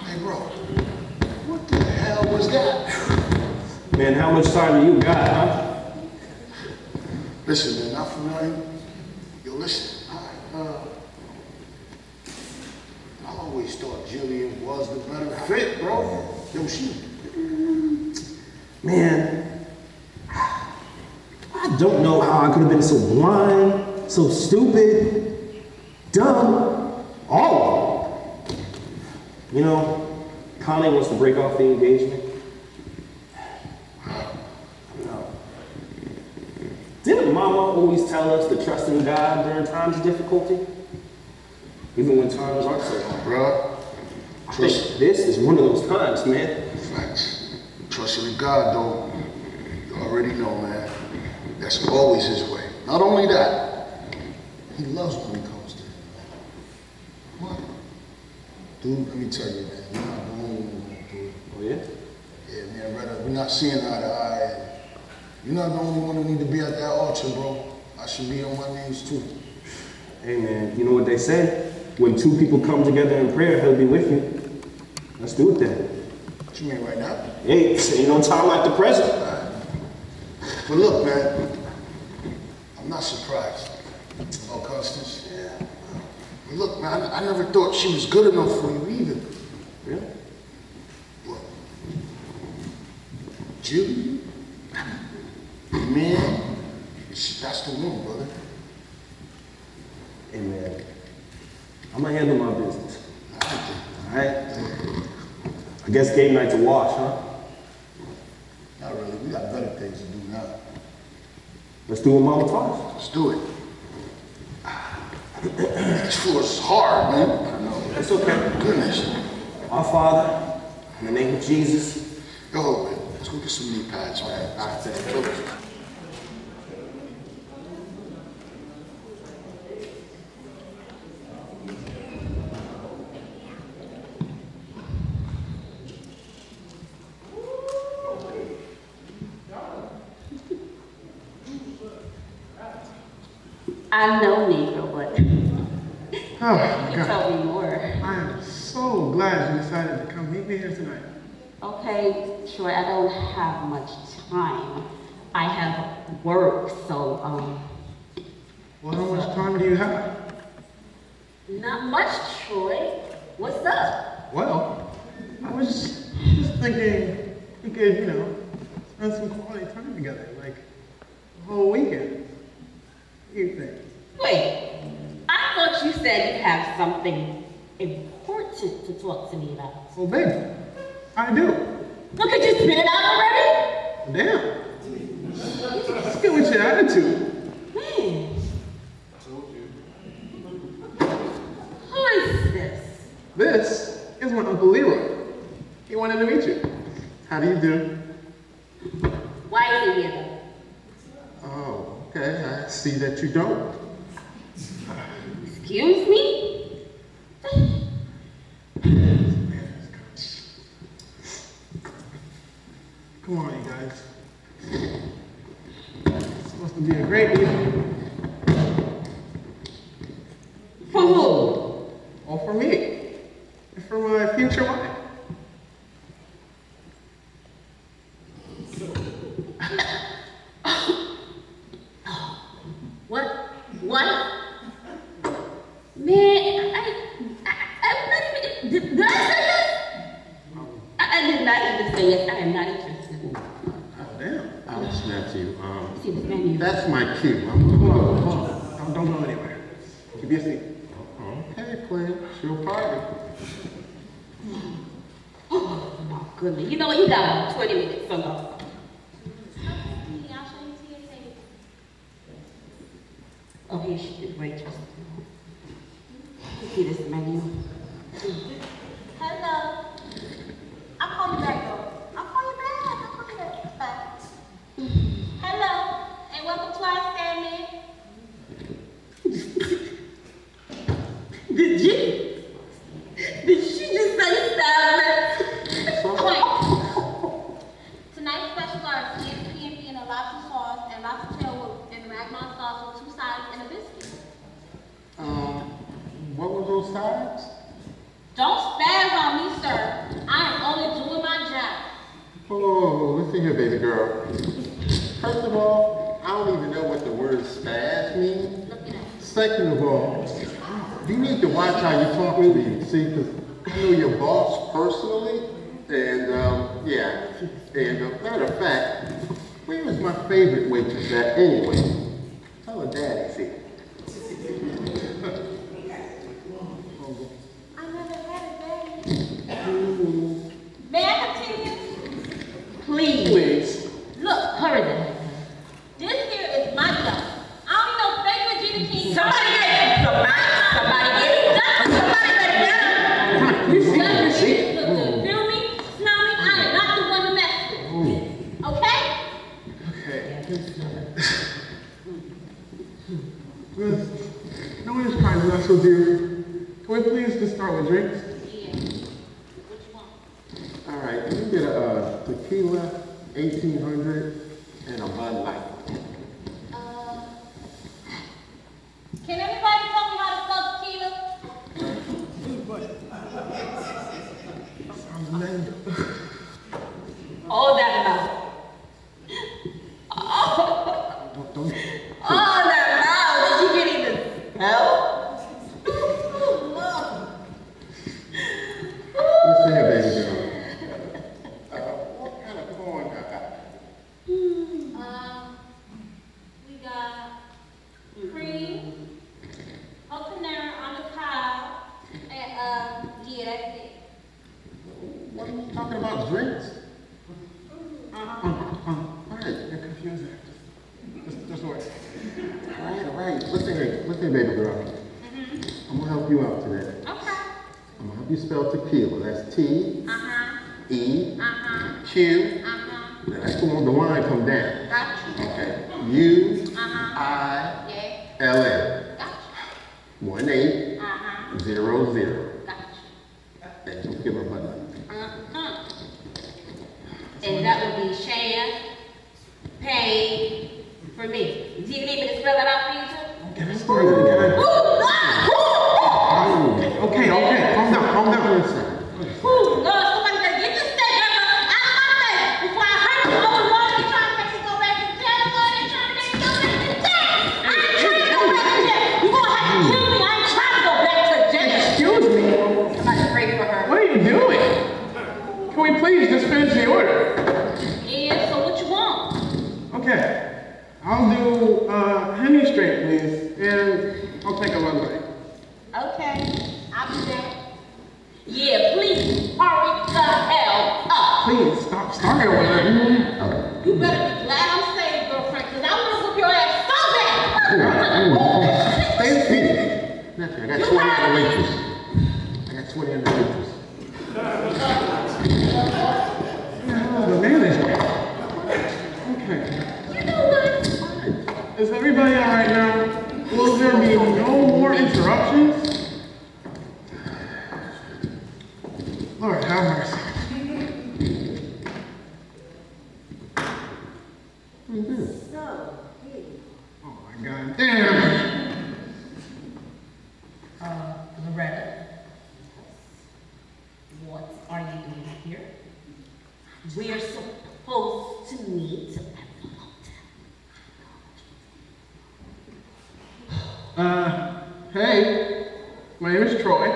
Hey, bro. What the hell was that? Man, how much time do you got, huh? Listen, man, not for nothing. Yo, listen. I always thought Jillian was the better fit, bro. Yo, she. Man, I don't know how I could have been so blind, so stupid, dumb, all of them. You know, Connie wants to break off the engagement. No. Didn't Mama always tell us to trust in God during times of difficulty? Even when times aren't so hard. Bro, I think this is one of those times, man. facts. Trusting in God, though, you already know, man. That's always his way. Not only that, he loves when he comes to him. What? Dude, let me tell you, man, you're not the only one going through it. Oh, yeah? Yeah, man, brother, we're not seeing eye to eye. And you're not the only one who need to be at that altar, bro. I should be on my knees, too. Hey, man, you know what they say? When two people come together in prayer, he'll be with you. Let's do it then. What you mean right now? Hey, ain't no time like the present. But look, man, I'm not surprised about Constance. Yeah. But look, man, I never thought she was good enough for you either. Really? What? Julie? Man, that's the one, brother. Hey, man, I'm gonna handle my business. All right? I guess game night's a wash, huh? Not really. We got better things to do now. Let's do what Mama taught us. Let's do it. This floor is hard, man. I know. It's okay. Goodness. Our Father, in the name of Jesus. Yo, man, let's go get some knee pads, man. All right, thank you. I know Negro, but Oh, my you God. told me more. I am so glad you decided to come meet me here tonight. Okay, Troy, I don't have much time. I have work, so, Well, how much time do you have? not much, Troy. What's up? Well, I was just thinking we could, spend some quality time together, like the whole weekend. What do you think? Wait, I thought you said you have something important to talk to me about. Well, baby, I do. Well, could you spit it out already? Damn. Let's get with your attitude. Man. Who is this? This is my Uncle Leroy. He wanted to meet you. How do you do? Why is he here? Oh, okay. I see that you don't. Excuse me? Come on, you guys. It's supposed to be a great For who? Or for me. And for my future wife. What? What? Man, I'm not even, did I say yes? I did not even say yes. I am not interested. Oh, damn. I'll snap to you. See this menu. That's my cue. Don't go anywhere. Keep your seat. Okay, Quinn. She'll party. Oh, goodness. You know what? You got about 20 minutes, so go. I'll show you to your table. Oh, here she is, waitress. You see this menu? Hello. I'll call you back, though. I'll call you back. Bye. Hello, and welcome to our family. Did she just say salad? Wait. Tonight's specials are a PMP and a lobster sauce, and lobster tail and ragman sauce with 2 sides and a biscuit. What were those sides? Don't spaz on me, sir. I am only doing my job. Oh, listen here, baby girl. First of all, I don't even know what the word spaz means. Look at that. Second of all, you need to watch how you talk to me, see, because I know your boss personally, and yeah. And matter of fact, where is my favorite waitress at anyway? Tell her daddy, see. I never had a daddy. May I continue? Please. Look, hurry then. This here is my job. I don't know fake Regina King. Somebody get it. Somebody get it. Somebody better get it. You see? Look, feel me? Smell me? I am not the one to mess with. Okay? Okay. No one is trying to mess with you. Can we please just start with drinks? Yeah. What you want? All right, can you get a tequila, 1800, and a Bud Light? Can everybody tell me how to spell tequila? All that mouth. Don't. All that mouth. Did you get even smell? Listen here, baby girl. What kind of corn I got? We got cream, coconut on the cob, and yeah, that's it. What are you talking about, drinks? Right, you're confusing. Just wait. All right. Listen here, baby girl. I'm gonna help you out today. Okay. I'm gonna help you spell tequila. That's T, E, Q. Now that's the one, the line come down. Got you. Okay. U, I, Yeah. L, L. Got 1800. you. Got you. And don't forget my button. And that would be champagne for me. Do you need me to spell it out for you too? Get it started again. Okay, calm down. Ooh, Lord, somebody better get this thing out of my face before I hurt you. Oh, Lord, they trying to make me go back to jail. Lord, they trying to make me go back to jail. I ain't trying to go back to jail. You gonna have to kill me. I ain't trying to go back to jail. Excuse me. Somebody pray for her. What are you doing? Can we please just finish the order? Yeah, so what you want? Okay. I'll do Henny straight, please, and I'll take a Bud Light. Okay, I'll be there. Yeah, please hurry the hell up. Please stop starting with that. You better be glad I'm saved, girlfriend, because I want to whip your ass so bad. Stay seated. Nothing. I got 20 on the waitress. The management. Okay. You know what? Is everybody all right now? Will there be no more interruptions? Lord have mercy. So, hey, Oh my God damn. Loretta, what are you doing here? We're supposed to meet at the hotel. Hey, my name is Troy.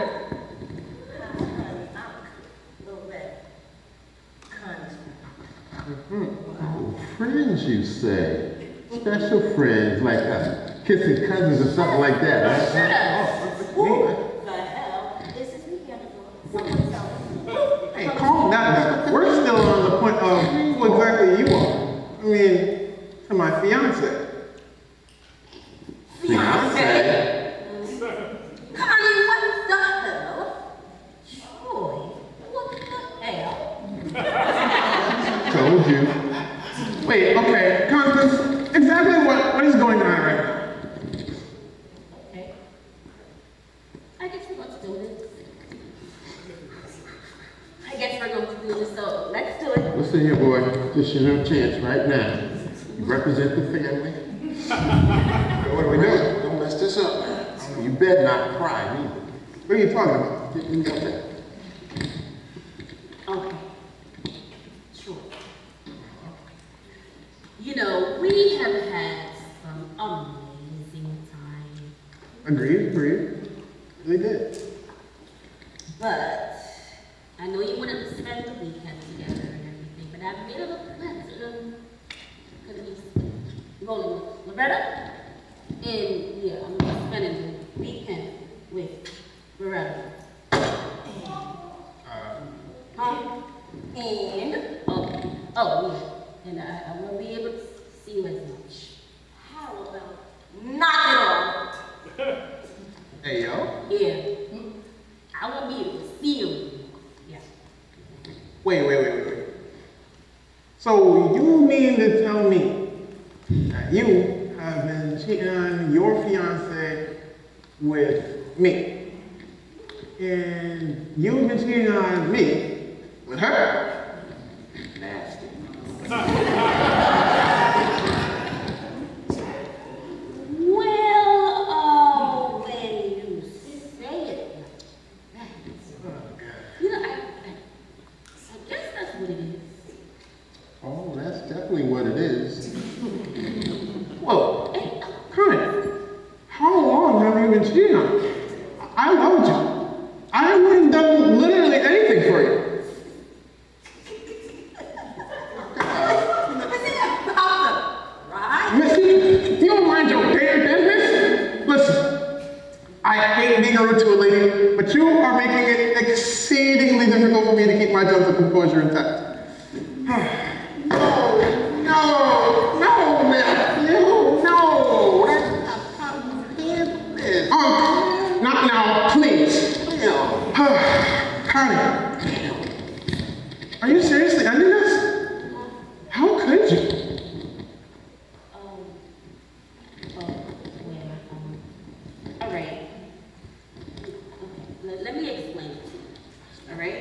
Oh, friends, you say? Special friends, like kissing cousins or something like that, right? Who the hell? This is me on the floor. Someone tell me. Hey, calm down. We're still on the point of who exactly you are. I mean, to my fiance. Fiance? Connie, what the hell? Troy, what the hell? Told you. Wait, okay, Constance, exactly what is going on right now? Okay. I guess we're going to do this. So let's do it. Listen here, boy. This is your chance right now. You represent the family. What do we do? Don't mess this up, man. You better not cry either. What are you talking about? Get me up there. Okay. Sure. You know, we have had some amazing time. Agreed. Really did. But I know you wanted to spend the weekend together and everything, but I've made a little plan to be rolling with Loretta. And yeah, I'm spending the weekend with Loretta. And and I won't be able to see you as much. How about knock it off? Hey, yo. Yeah. I won't be able to see you. Yeah. Wait. So you mean to tell me that you have been cheating on your fiance with me? And you've been cheating on me with her? Nasty. Well, when you say it like that, you know, I guess that's what it is. Oh, that's definitely what it is. Whoa, Connie, how long have you been cheating on me? I loved you. I would have done literally anything for you. Missy, you don't mind your damn business? Listen, I hate being rude to a lady, but you are making it exceedingly difficult for me to keep my gentle composure intact. No, Matthew, no. That's not how you handle this. Not now, please. Damn. Connie, are you seriously ending this? How could you? All right. Okay, let me explain it to you. All right?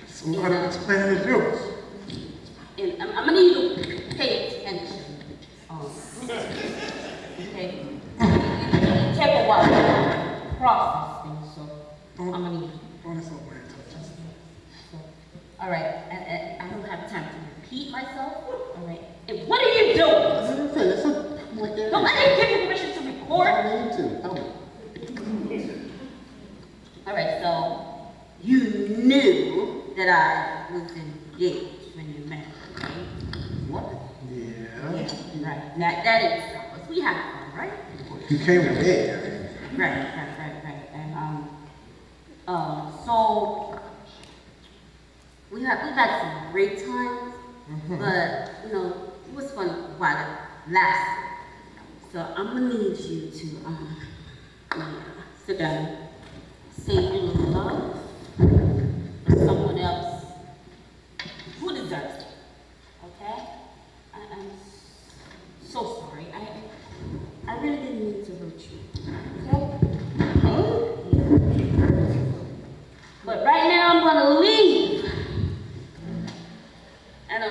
So how to explain it to you? And I'm gonna need you to pay attention. Okay? It take a while to process things, so I'm gonna need you. All right, I don't have time to repeat myself. All right. And what are you doing? No, I didn't give you permission to record. I need to. Tell me. All right, so you knew that I was engaged when you met me, right? What? Yeah. Right. That is us. We had fun, right? You came with me. Right. And so we had some great times, but you know, it was fun while it lasted. So I'm gonna need you to sit down, say you love for someone else who deserves it. Okay? I'm so sorry. I really didn't mean to hurt you. Okay? Yeah. But right now I'm gonna leave. And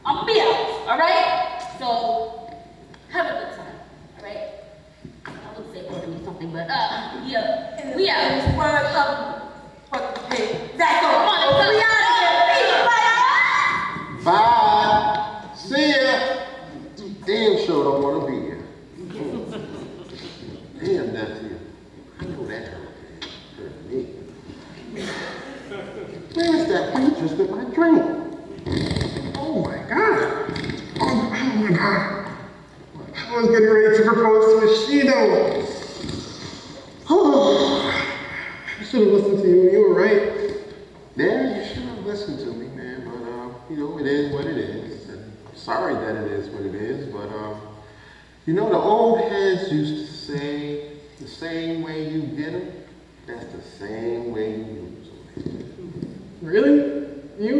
I'll be out, all right? So have a good something, but yeah, we out. It's word of fuck the pig. That's all. We out of here. Peace, Bye. See ya. Damn sure don't want to be here. Damn, nephew. I know that hurt me. Where's that waitress with my drink? Oh my God. Oh my God. I was getting ready to propose to Shido. Oh, I should have listened to you. You were right. Yeah, you should have listened to me, man. But, you know, it is what it is. And sorry that it is what it is, but, you know, the old heads used to say, the same way you get them, that's the same way you lose them. Really? You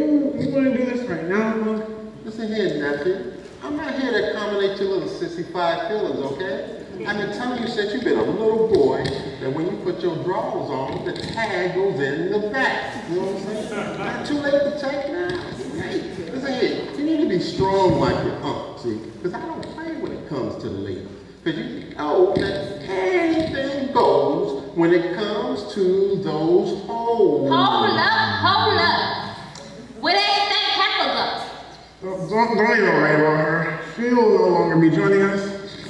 want to do this right now, Punk? Listen here, nephew. I'm not here to accommodate your little sissy-fied feelings, okay? I can tell you since you've been a little boy that when you put your drawers on, the tag goes in the back. You know what I'm saying? Not too late to take now. Hey, listen here. You need to be strong like your aunt, see? Because I don't play when it comes to the ladies. Because you know that anything goes when it comes to those hoes. Hold up. Where that cackle go? Don't even worry about her. She will no longer be joining us.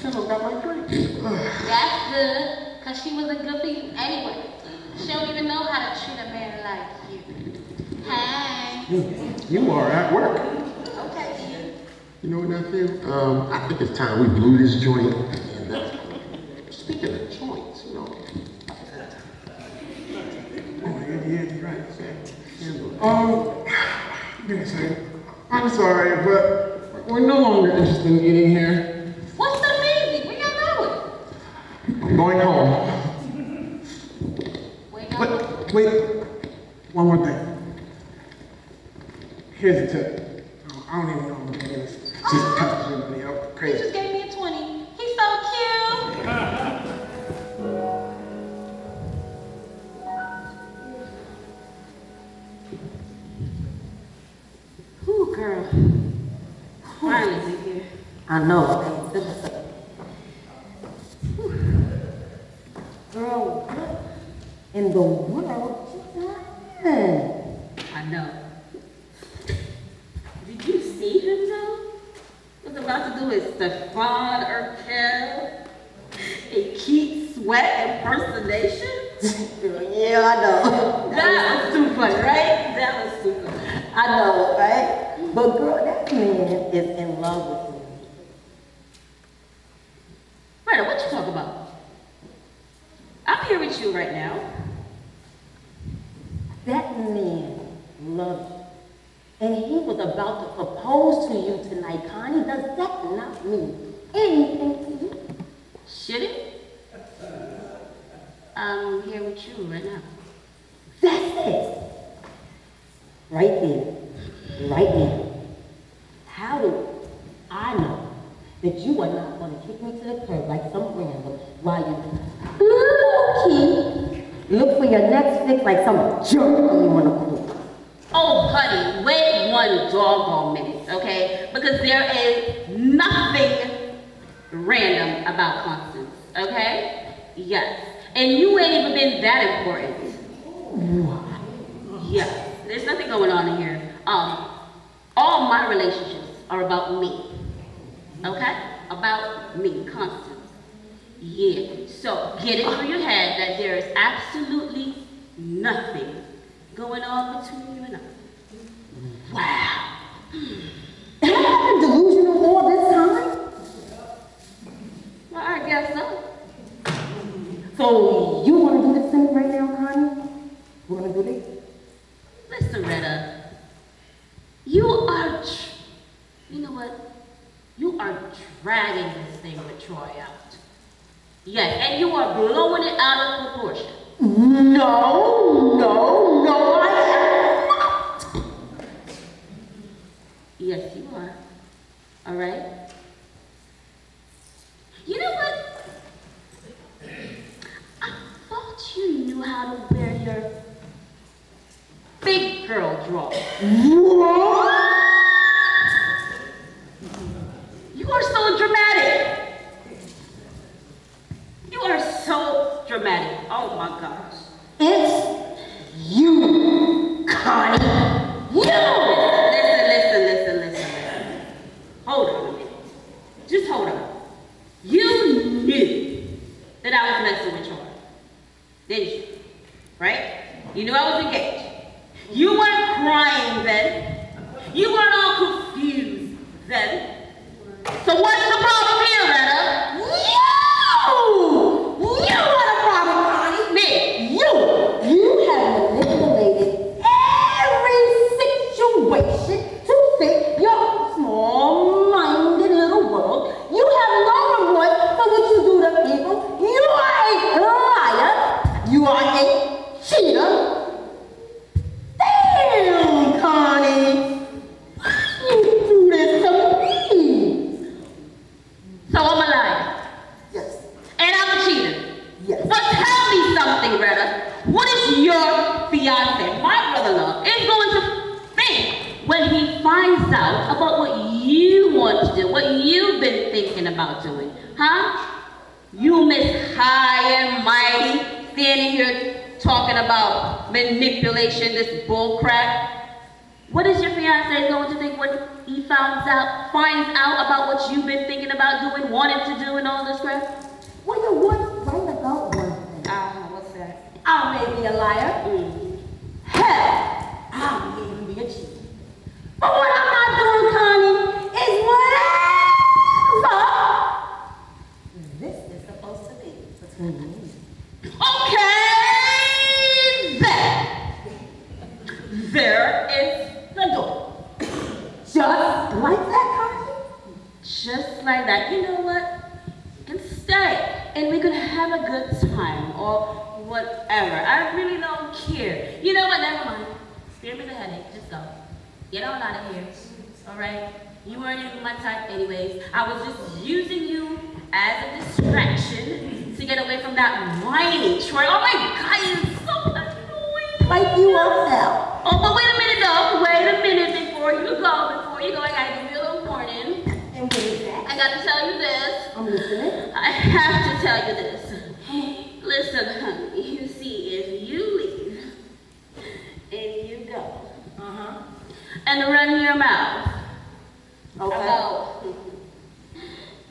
I don't got my drink. That's good, because she wasn't good for you anyway. She don't even know how to treat a man like you. Hey. You are at work. Okay. You know what, nephew? I think it's time we blew this joint. And speaking of joints, you know. Oh, yeah, you're right. Give me a second. I'm sorry, but we're no longer interested in eating here. What's so easy? Where y'all going? I'm going home. Where y'all going? Wait. One more thing. Here's a tip. Oh, I don't even know what it is. Just cuts everybody out He crazy. just gave me a 20. He's so cute. Whew, girl. Finally we here. I know. Girl, what in the world you doing? I know. Did you see him though? Was about to do his Stefan Urkel, a Keith Sweat impersonation? Yeah, I know. That was too funny, right? That was too funny. I know, right? But girl, that man is in love with me. Retta, what you talking about? I'm here with you right now. That man loves you. And he was about to propose to you tonight, Connie. Does that not mean anything to you? Should it? I'm here with you right now. That's it. Right there. Right now. How do I know that you are not going to kick me to the curb like some random while you low-key look for your next fix like some jerk you want to call? Oh, honey, wait one doggone minute, okay? Because there is nothing random about Constance, okay? Yes. And you ain't even been that important. Yeah, there's nothing going on in here. All my relationships are about me, okay? About me, Constance. Yeah, so get it through your head that there is absolutely nothing going on between you and I. Wow. Have I been delusional all this time? Well, I guess so. So you want to do this thing right now, Connie? You want to do this? Listen, Retta. You are, you know what? You are dragging this thing with Troy out. Yes, and you are blowing it out of proportion. No, I am not. Yes, you are. All right? You know what? I thought you knew how to wear your big girl drawers. What? You are so dramatic. You are so Oh my gosh. It's you, Connie. You! Listen. Hold on a minute. Just hold on. You knew that I was messing with Troy, didn't you? Right? You knew I was engaged. You weren't crying then. You weren't all confused then. So what's the problem here, Retta? You are the problem, Connie. Me. You have manipulated every situation to fit your small-minded little world. You have no remorse for what you do to people. You are a liar. You are a cheater. Damn, Connie. Why you do this to me? So I'm a liar. Yes. And I'm a cheater. Yes. But tell me something, Retta. What is your fiance, my brother-in-law, is going to think when he finds out about what you want to do, what you've been thinking about doing? Huh? You Miss High and Mighty, standing here talking about manipulation, this bull crap. What is your fiance going to think when he finds out about what you've been thinking about doing, wanting to do, and all this crap? Well, you was right about one thing. What's that? I may be a liar. Hell, I may even be a cheater. But what I'm not doing, Connie, is whatever this is supposed to be between you and me. Okay, there is the door. Just like that, Connie? Just like that. You know what? You can stay and we can have a good time or whatever. I really don't care. You know what? Never mind. Spare me the headache. Just go. Get on out of here. All right? You weren't even my type anyways. I was just using you as a distraction to get away from that whiny Troy. Oh my God, you're so annoying. Like you are now. Oh, but wait a minute though. Wait a minute before you go, I gotta give you a little warning. And what is that? I gotta tell you this. I'm listening. I have to tell you this. Listen, honey, you see, if you leave and you go and run your mouth about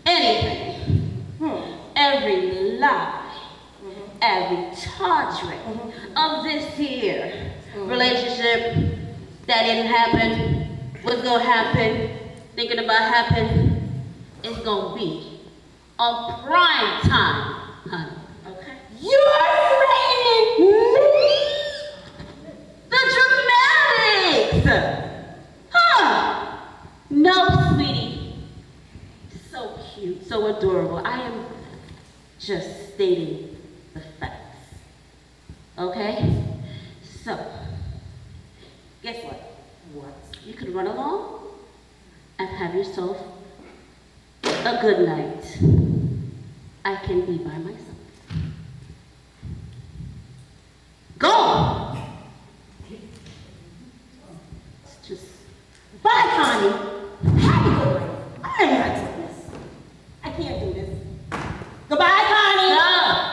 anything, every lie, every tawdry of this here relationship that didn't happen, what's gonna happen, thinking about happen, it's gonna be a prime time, honey. Okay? You're threatening me? The dramatics! Huh? No, sweetie. So cute, so adorable. I am just stating the facts. Okay? So, guess what? What? You could run along and have yourself a good night. I can be by myself. Go! It's just... Bye, Connie. Have a good night. I ain't not doing this. I can't do this. Goodbye, Connie. Go!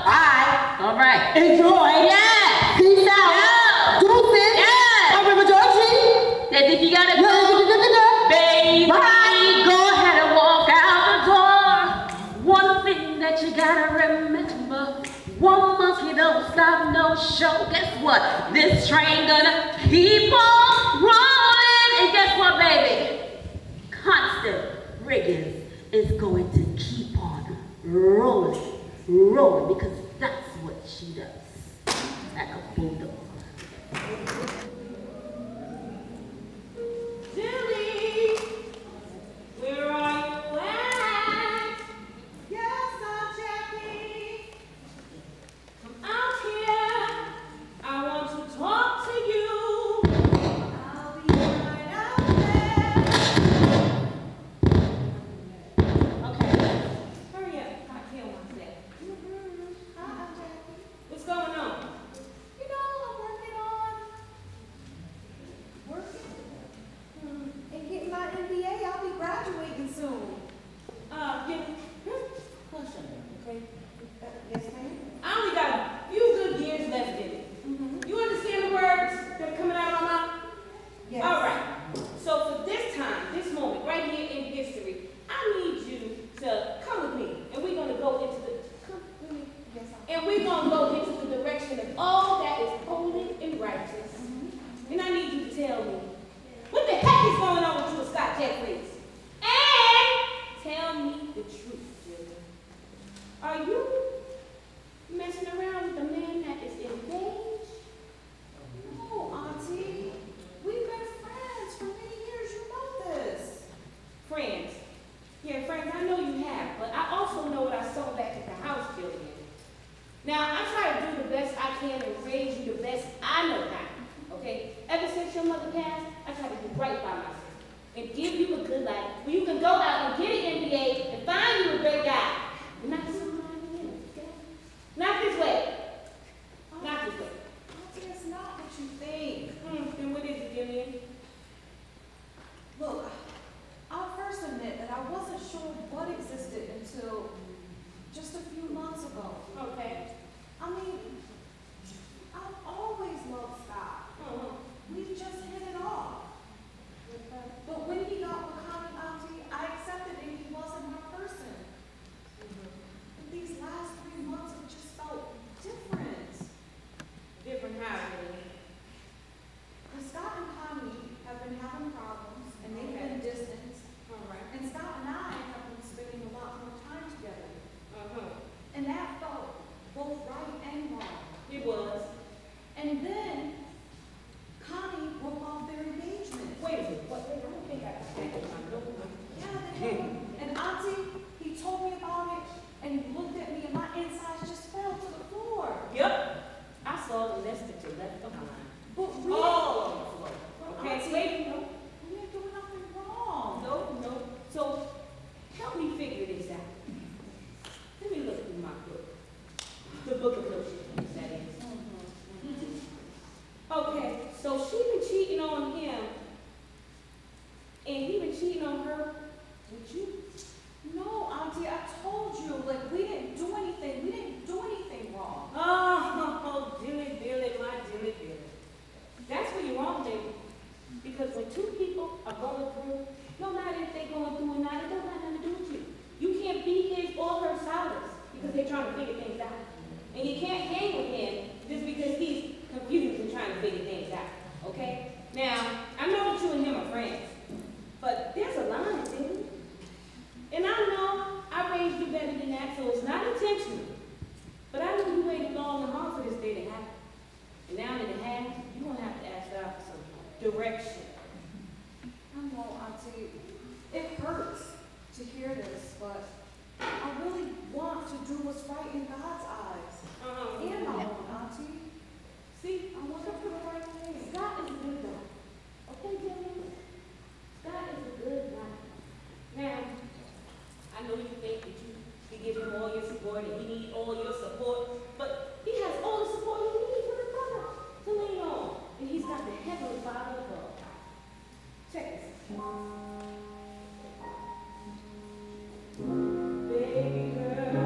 Bye. All right. Enjoy. Yeah! Peace out. Yeah! Deuces. Yeah! Arrivederci. That if you gotta go, baby, Bye. go ahead and walk out the door. One thing that you gotta remember, one monkey don't stop no show. Guess what? This train gonna keep on rolling. And guess what, baby? Constant rigging is going to keep on rolling, because that's what she does. Like a bulldozer. Julie, where are you at? Yes, Aunt Jackie. Come out here. I want to talk to you. I'll be right out there. Okay, hurry up. I kill myself. Hi, Aunt Jackie. What's going on? You know, I'm working on Are you messing around with a man that is engaged? No, Auntie. We've been friends for many years. You know this. Friends. Yeah, friends, I know you have, but I also know what I saw back at the house building. Now, I try to do the best I can and raise you the best I know how, okay? Ever since your mother passed, I try to do right by myself and give you a good life where you can go out and get an MBA and find you a great guy. Not somebody else, okay? Not this way. Not this way. Auntie, it's not what you think. Then what is it, Jillian? Look, I'll first admit that I wasn't sure what existed until just a few months ago. Okay. I mean, I've always loved Scott. We just hit it off. But when he got with Connie, Auntie, I accepted that he wasn't my person. But these last 3 months have just felt different. Different how, Jillian? Because Scott and Connie have been having problems, and they've been distant. All right. And Scott and I have been spending a lot more time together. And that felt both right and wrong. It was. And then Connie broke off their engagement. Wait a minute. What? Wait, I don't think I got that in my notebook. Yeah, they did. And Auntie, he told me about it, and he looked at me, and my insides just fell to the floor. Yep. I saw the list that you left behind. But we All on the floor. Okay, Auntie, wait, no. we didn't do nothing wrong. No. So, help me figure this out. Let me look through my book. The book of no shit, that is. Okay, so she been cheating on him, and he been cheating on her with you? No, Auntie, I told you, like, we didn't do anything. We didn't do anything wrong. Oh, Dilly, my Dilly. That's where you're wrong, baby. Because when two people are going through, no matter if they're going through or not, it don't have nothing to do with you. You can't be his or her solace because they're trying to figure things out. And you can't hang with him just because he's confused and trying to figure things out. Okay? Now, I know that you and him are friends, but there's a line, dude. And I know I raised you better than that, so it's not intentional. But I know you waited long and hard for this day to happen. And now that it has, you're going to have to ask God for some direction. I know, Auntie, it hurts to hear this, but I really want to do what's right in God's eyes. And my own, Auntie. See, I want to do the right thing. God is a good God. Okay, Jimmy? God is a good God. Now, I know you think that you can give him all your support and he needs all your support, but he has all the support he needs with his brother to lean on. And he's got the Heavenly Father above. Check this. Baby girl,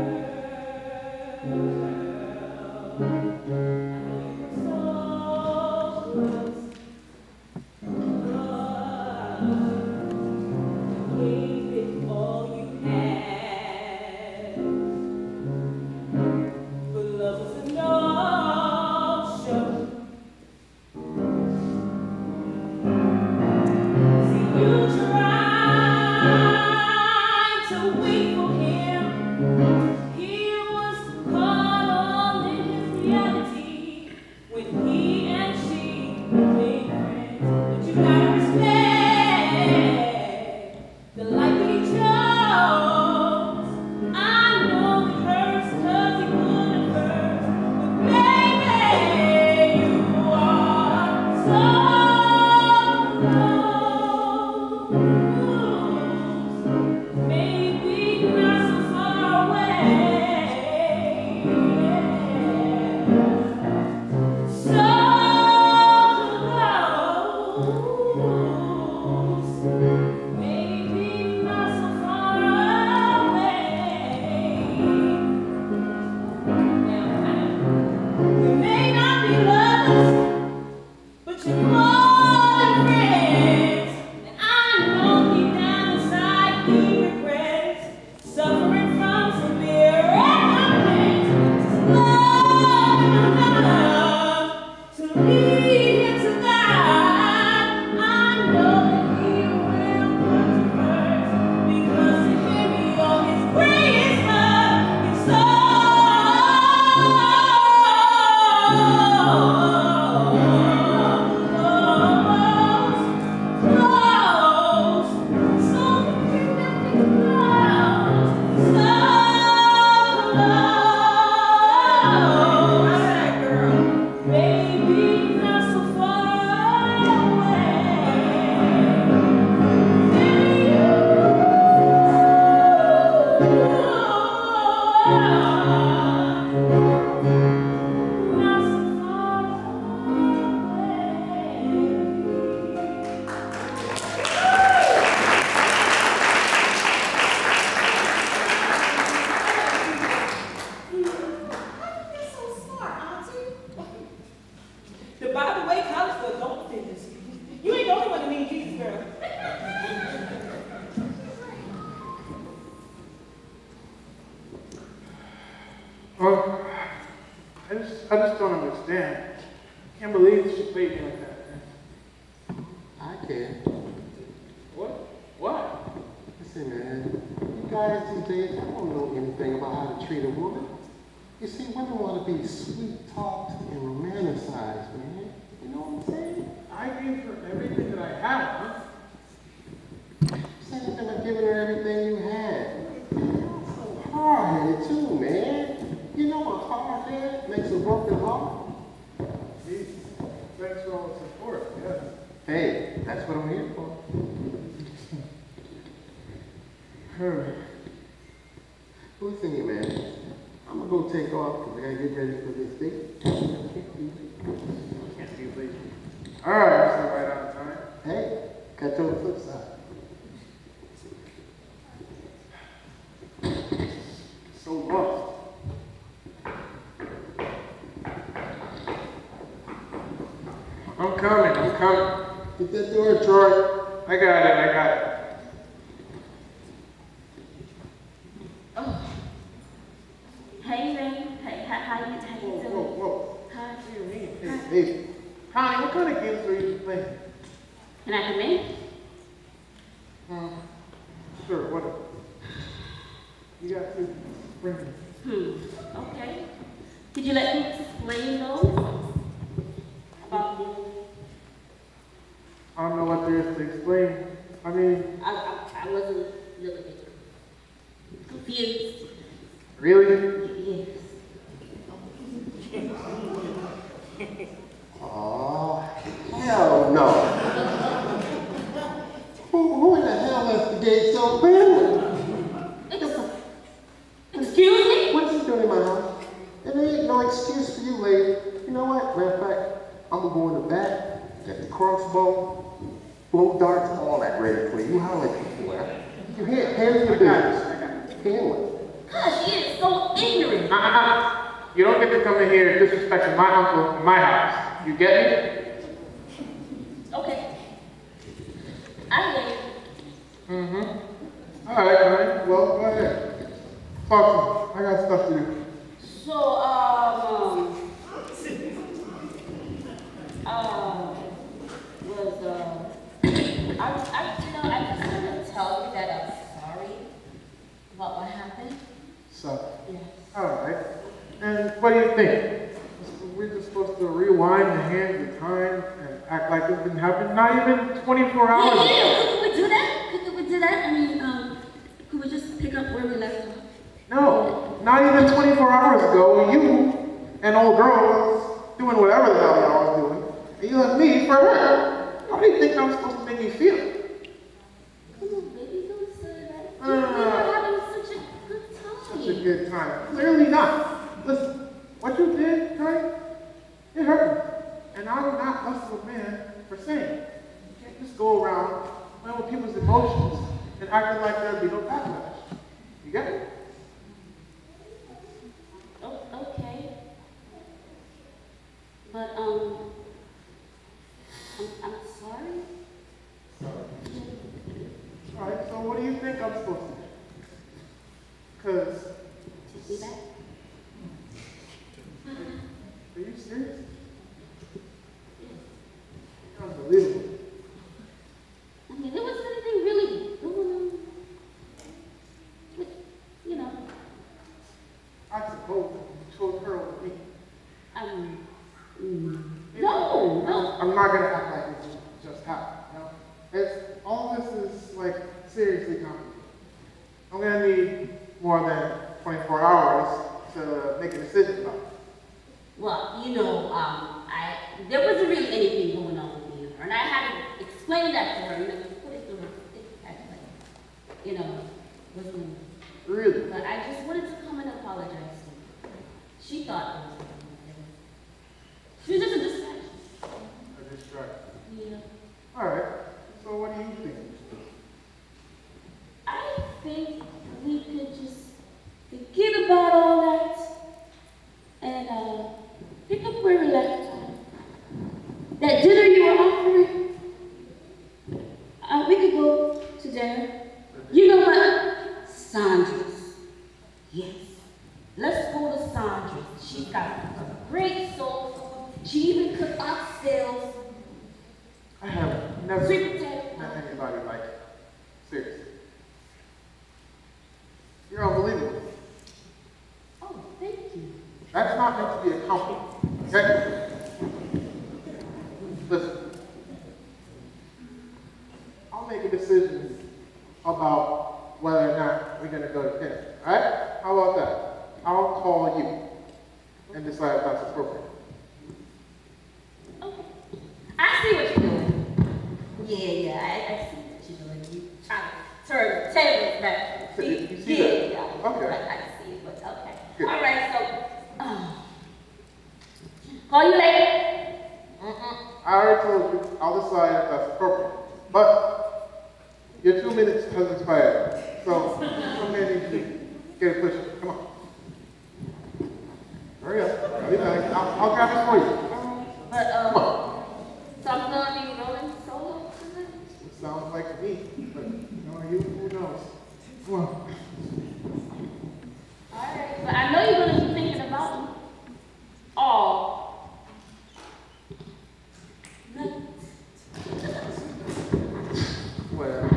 By the way, college for adult fitness. You ain't the only one to need Jesus, girl. Well, I just don't understand. I can't believe she played me like that. I can. What? What? Listen, man, you guys these days, I don't know anything about how to treat a woman. You see, women want to be sweet-talked and romanticized, man. You know what I'm saying? I gave her everything that I had, huh? Same thing I've given her everything you had. You're so hard-headed too, man. You know a hard head makes a broken heart. Geez, thanks for all the support, yeah. Hey, that's what I'm here for. Her. Listen, man. I'm gonna go take off because I gotta get ready for this date. Can't be late. All right, so right on time. Hey, catch you on the flip side. So lost. I'm coming. Get that door, Troy. I got it. Oh. Hey, Ray. Hey, how you doing? Whoa. Hi. What do you mean? Hey, baby. Connie, what kind of games are you playing? Can I come in? Sure, whatever. You got to bring me. Okay. Could you let me explain those? About the... I don't know what there is to explain. I mean, I wasn't really confused. really? Yes. Oh, hell no. Who in the hell left the gate so friendly? Excuse me? What's he doing in my house? And there ain't no excuse for you, lady. You know what? Matter of fact, I'm gonna go in the back, get the crossbow, blow darts, all that ready for you. How like you for that? You handle your business. Handle it. Gosh, she is so ignorant. You don't get to come in here disrespecting my uncle in my house. You get me? Okay. I get it. All right, Connie. Well, go ahead. Talk to me. I got stuff to do. So, I just want to tell you that I'm sorry about what happened. So, Yes. all right. And what do you think? We're just supposed to rewind the hands of time and act like it didn't happen? Not even 24 hours ago. Yeah. Could we do that? Could we do that? I mean, could we just pick up where we left off? No, not even 24 hours ago, you and old girl was doing whatever the hell y'all was doing, and you left me for her. How do you think that was supposed to make me feel? Come on, baby, don't say that. We were having such a good time. Such a good time. Clearly not. Listen, what you did, Trey, it hurt me. And I'm not less of a man for saying it. You can't just go around playing with people's emotions and acting like there'd be no backlash. You get it? Oh, okay. But, I'm sorry. All right, so what do you think I'm supposed to do? Because... Take me back? Are you serious? Unbelievable. I mean, there wasn't anything really going on. With, you know. I suppose you chose her over me. No. I'm not gonna act like it just happened. You know? All this is like seriously complicated. I'm gonna need more than 24 hours to make a decision about it. Well, you know, there wasn't really anything going on with me and her, and I had to explain that to her, you know, put it through her thick head, like, you know, wasn't Really? But I just wanted to come and apologize to her. She thought it was something. She was just a distraction. A distraction. Yeah. All right. So what do you think? I think we could just forget about all that and pick up where we left off. That dinner you were offering, we could go to dinner. You know what? Sandra's. Yes. Let's go to Sandra's. She's got a great soul food. She even cooked oxtails. I have never Sweet potato. met anybody like it. Seriously. You're unbelievable. Oh, thank you. That's not meant to be a compliment. Okay? Listen. I'll make a decision about whether or not we're going to go to dinner. All right? How about that? I'll call you and decide if that's appropriate. Okay. I see what you're doing. Yeah, I see what you're doing. You trying to turn the tables back. You see that? Yeah. Okay. I see it, but okay. Good. All right, so, call you later. I already told you, I'll decide if that's appropriate. But your 2 minutes has expired. So come here and get a push. Come on. Hurry up. I'll be back. I'll grab it for you. But, Come on. so I'm gonna be rolling solo tonight? It sounds like me, but who knows? Come on. All right, but I know you're gonna be thinking about me. All night. Well.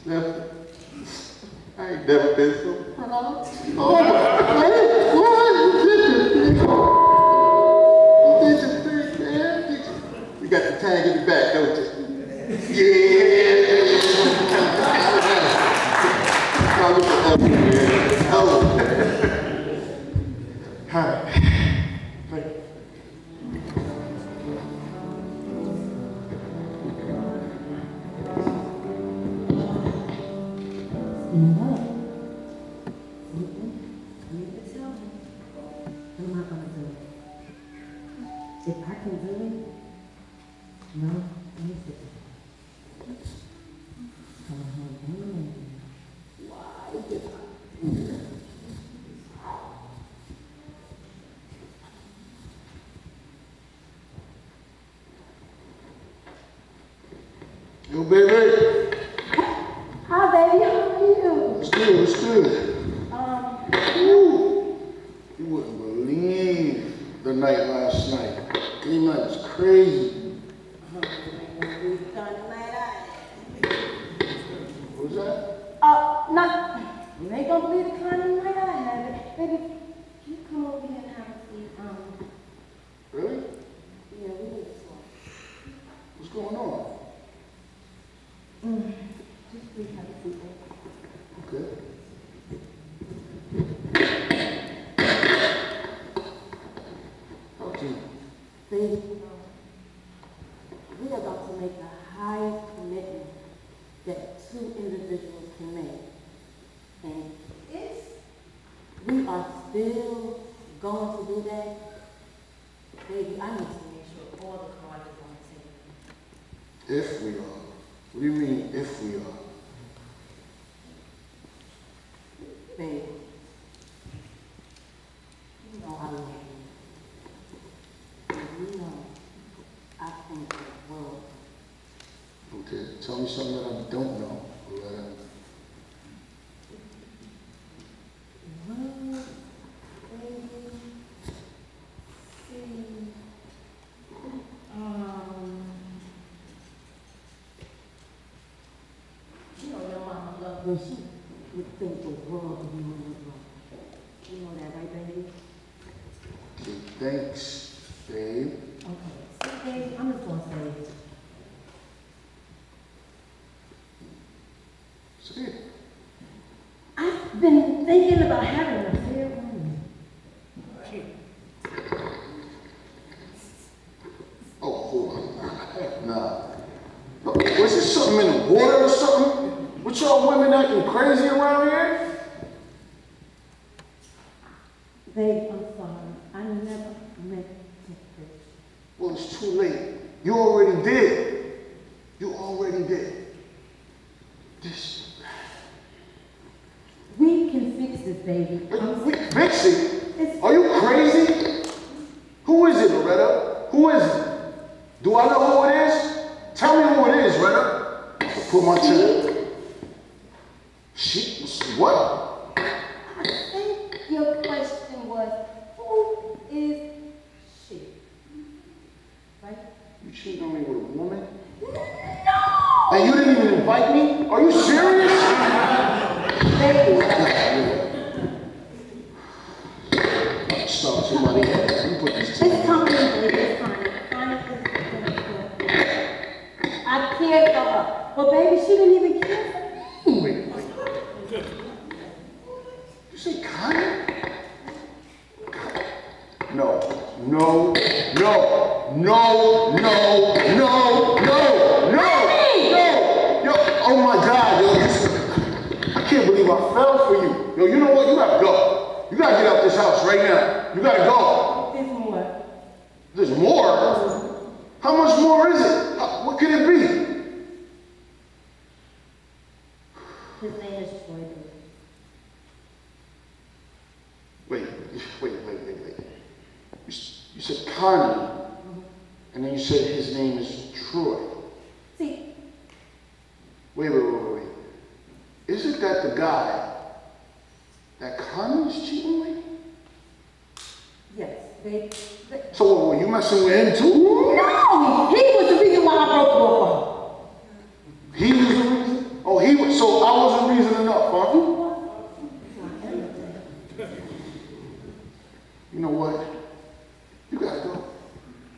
Yeah. I ain't never been so proud. You got the tag in the back, don't you? Yeah. Hi. Thank you. What? You can tell me. What am I gonna do? If I can do it, no, let me sit down. Why did I do that? Yo, baby. Hi, baby. How are you? What's good? What's good? You wouldn't believe the night last night. Game night was crazy. What was that? Nothing. You ain't gonna believe the kind of night I had. Baby, can you come over here and have a seat? Really? Yeah, we need to talk. What's going on? Just please have a seat, baby. Okay. Talk to me. Baby, we are about to make the highest commitment that two individuals can make. And if we are still going to do that, baby, I need to make sure all the cards are on the table. If we are. What do you mean, if we are? Baby, you know I love you. And you know I think the world. Okay, tell me something that I don't know. Loretta. Well, baby, see, you know your mama loves when she would think the world of you and your brother. You know that, right, baby? Okay, thanks, babe. Okay, so baby, I'm just gonna say, Say it. I've been thinking about having an affair on you. Oh, hold on. Nah, or something? What y'all women acting crazy around here? Babe, I'm sorry. I never meant to hurt. Well, it's too late. You already did. You already did. This. We can fix this, baby. We fix it? Are you crazy? Who is it, Loretta? Who is it? Do I know who it is? Tell me who it is, Loretta. I'll put my chin. She? What? I think your question was, who is she? Right? You cheating on me with a woman? No! And you didn't even invite me? Are you serious? Baby. Stop somebody else. You put this It's Connie, baby. It's Connie. Connie I cared for her. But baby, she didn't even care for me. Wait. You say Connie? No. Yo, oh my God, yo. I can't believe I fell for you. Yo, you know what? You gotta go. You gotta get out this house right now. You gotta go. There's more. There's more? How much more is it? What could it be? His name is Troy. Wait. You said Connie, and then you said his name is Troy. See. Wait. Isn't that the guy that Connie was cheating with? Yes, baby. So were you messing with him too? No! He was the reason why I broke the law. He was the reason? Oh, he was, so I wasn't reason enough, huh? You know what? You gotta go.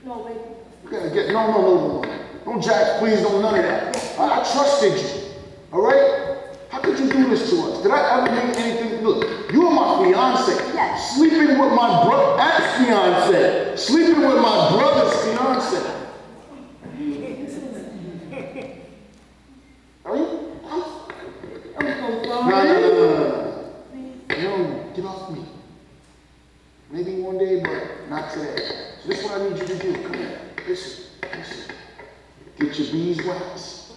No, wait. You gotta get, no. Don't Jack, please, don't none of that. I trusted you, all right? How could you do this to us? Did I ever make anything? Look, you are my fiance. Yes. Sleeping with my ex-fiance. Sleeping with my brother's fiance. Are you? I'm so sorry. No, get off me. Maybe one day, but not today. So this is what I need you to do. Come here. Listen. Get your beeswax,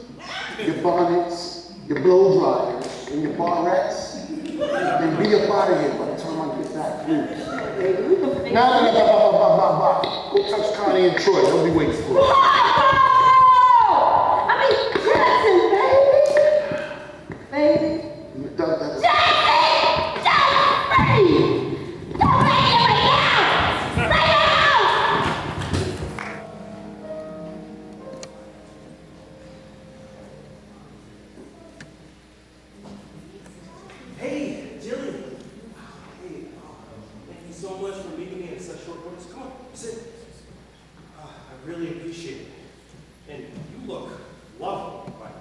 your bonnets, your blow dryers, and your barrettes, and be up out of here by the time I get back, please. Nah. Go touch Connie and Troy. They'll be waiting for you. Baby. Jackson! Hey, Jillian. Hey, thank you so much for meeting me in such short notice. Come on, sit. I really appreciate it. And you look lovely, right?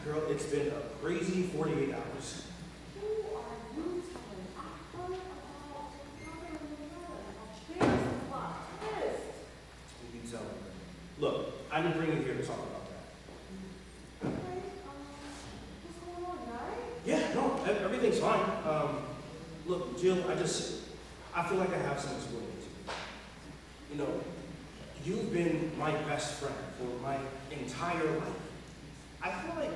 Girl, it's been a crazy 48 hours. Who are you telling? I heard about there's a plot twist. You tell me. Look, I didn't bring you here to talk about that. Okay, what's going on, right? Yeah, no, everything's fine. Look, Jill, I feel like I have some explaining to do. You know, you've been my best friend for my entire life. I feel like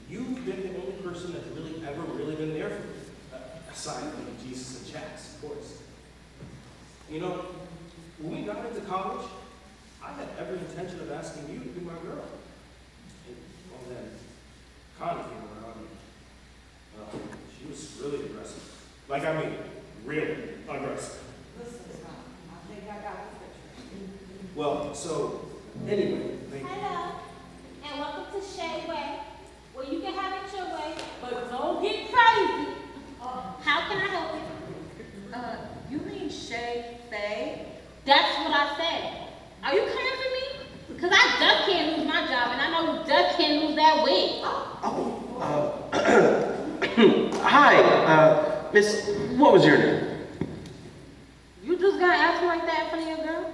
you've been the only person that's ever really been there for me, aside from Jesus and Chats, of course. You know, when we got into college, I had every intention of asking you to be my girl. And, well then, Connie came around, and she was really aggressive. Like, I mean, really aggressive. Listen, son, I think I got the picture. Well, so, anyway, Hello, and welcome to Shay Way, where you can have it your way, but don't get crazy. How can I help you? You mean Shay Faye? That's what I said. Are you coming for me? Because I just can't lose my job, and I know you just can't lose that wig. Hi, Miss, what was your name? You just gonna ask me like that in front of your girl?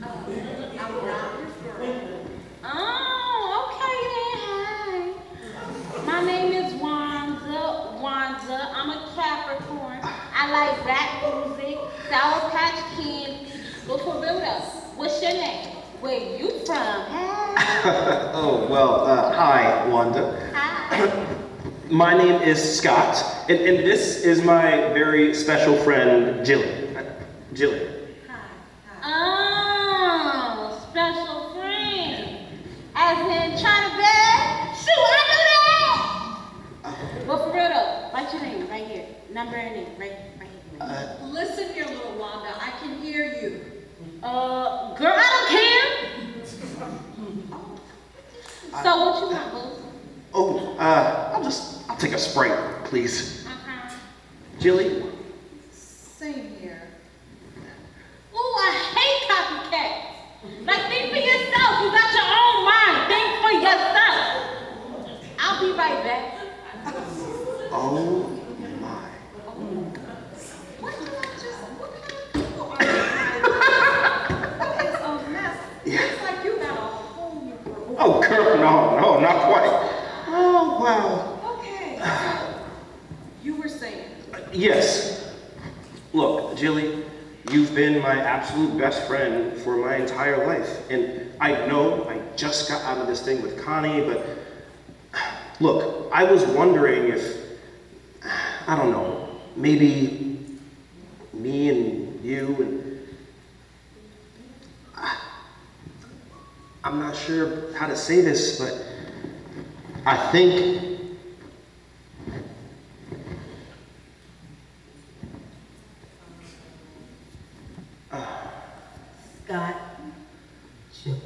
I'm not your Hey. Oh, well, hi, Wanda. Hi. My name is Scott, and this is my very special friend, Jillian. Jillian. Oh, special friend. As in trying to bed? Shoot, I knew that! But for real though, write your name right here. Number and name, right here. Listen here, little Wanda, I can hear you. Girl, I don't care. So what you want, boo? Oh, I'll take a Sprite, please. Jilly? Same here. Ooh, I hate copycats. Like, think for yourself. You got your own mind. Think for yourself. I'll be right back. Oh, my. What kind of people are you? That is a mess. It's like you got a whole new group. Oh, girl, no, not quite. Oh, wow. Okay, so you were saying. Yes. Look, Jilly, you've been my absolute best friend for my entire life. And I know I just got out of this thing with Connie, but look, I was wondering if, I don't know, maybe me and you and I'm not sure how to say this, but I think Scott. Sugar.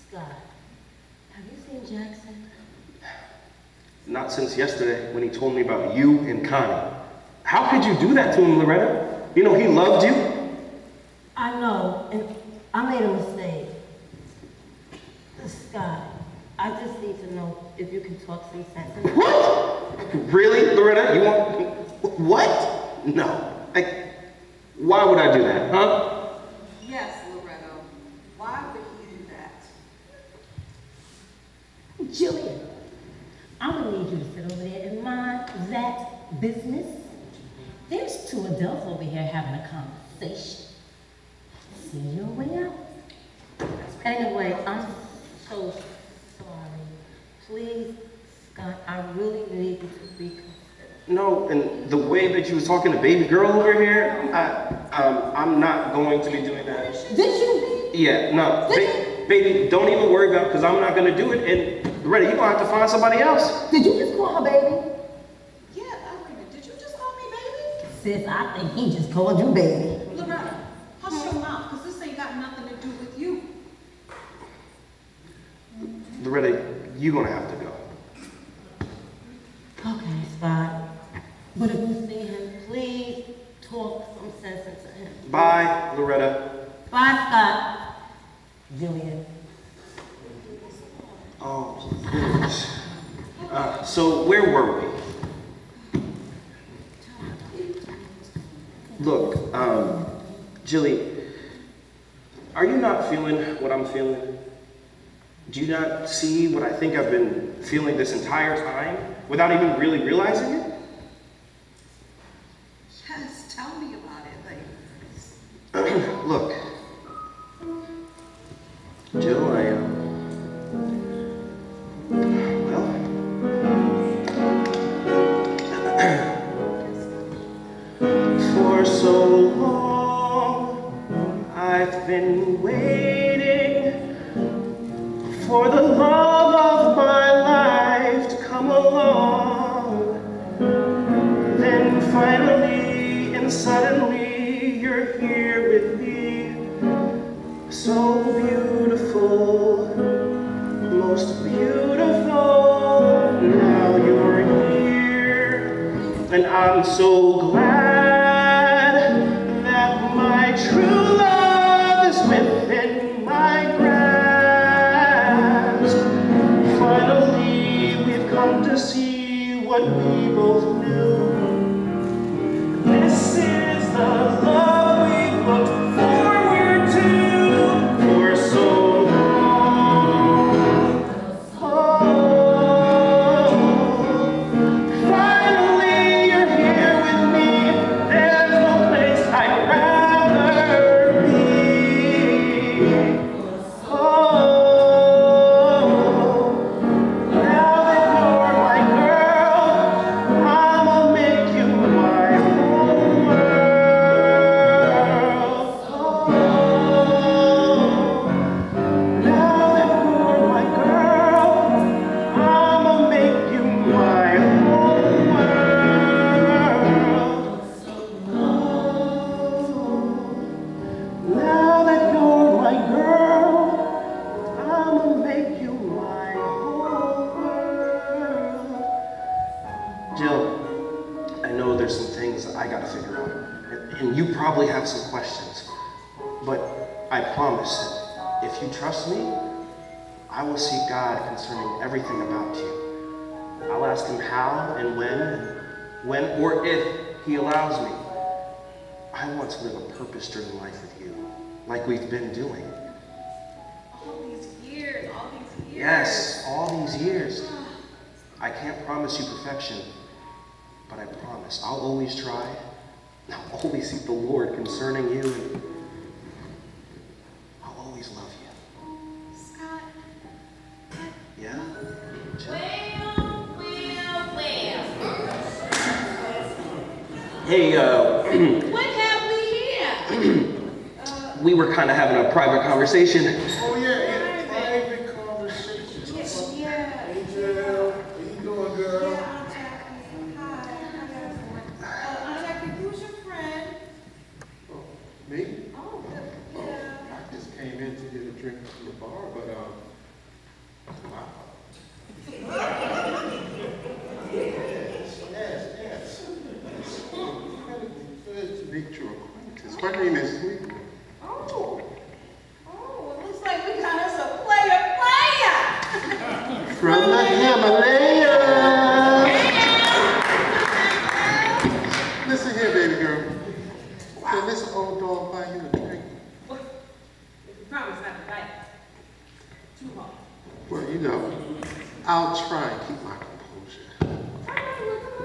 Scott, have you seen Jackson? not since yesterday when he told me about you and Connie. How could you do that to him, Loretta? You know, he loved you. I know, and I made a mistake. Scott, I just need to know if you can talk some sense into me. What? Really, Loretta? You want... What? No. Why would I do that, huh? Yes, Loretta. Why would he do that? Jillian, I'm gonna need you to sit over there and mind that business. There's two adults over here having a conversation. See your way out. Anyway, I'm so sorry. Please, Scott, I really need you to reconsider. No, and the way that you was talking to baby girl over here, I'm not going to be doing that. Did you? Yeah, no. Baby, don't even worry about it, because I'm not going to do it. And Loretta, you're going to have to find somebody else. Did you just call her baby? Yeah, did you just call me baby? Sis, I think he just called you baby. Loretta, hush your mouth, because this ain't got nothing to do with you. Loretta, you're going to have to go. Okay, Scott. But if you see him, please talk some sense into him. Bye, Loretta. Bye, Scott. Jillian. Oh, goodness. So where were we? Look, Jilly, are you not feeling what I'm feeling? Do you not see what I think I've been feeling this entire time without even really realizing it? Yes, tell me about it, like. Look, Jill, for so long I've been waiting for the love of my life to come along. Then finally and suddenly you're here with me. So beautiful, most beautiful. Now you're here, and I'm so glad that my true love is within my grasp. Finally, we've come to see what we both knew. This is the love we've looked forward to for so long. Oh, finally you're here with me. There's no place I'd rather be. promise that if you trust me, I will seek God concerning everything about you. I'll ask him how and when or if he allows me. I want to live a purpose-driven life with you, like we've been doing. All these years. Yes, all these years. I can't promise you perfection, but I promise I'll always try. I'll always seek the Lord concerning you, and I'll always love you. Scott. Yeah? Hey, What have we here? we were kind of having a private conversation. Oh, yeah, private conversations. Yeah. Hey, Jill, how you doing, girl? Yeah, Aunt Jackie. Hi. Aunt Jackie, who's your friend? Oh, me? Oh, Oh, yeah. I just came in to get a drink from the bar, but, wow. Yes. Incredibly good to meet your acquaintance. My name is Lee. Oh, it looks like we got us a player. From the Himalayas. Listen here, baby girl. Can this old dog buy you a drink? Promise not to bite. Too hard. Well, you know, I'll try and keep my composure. Come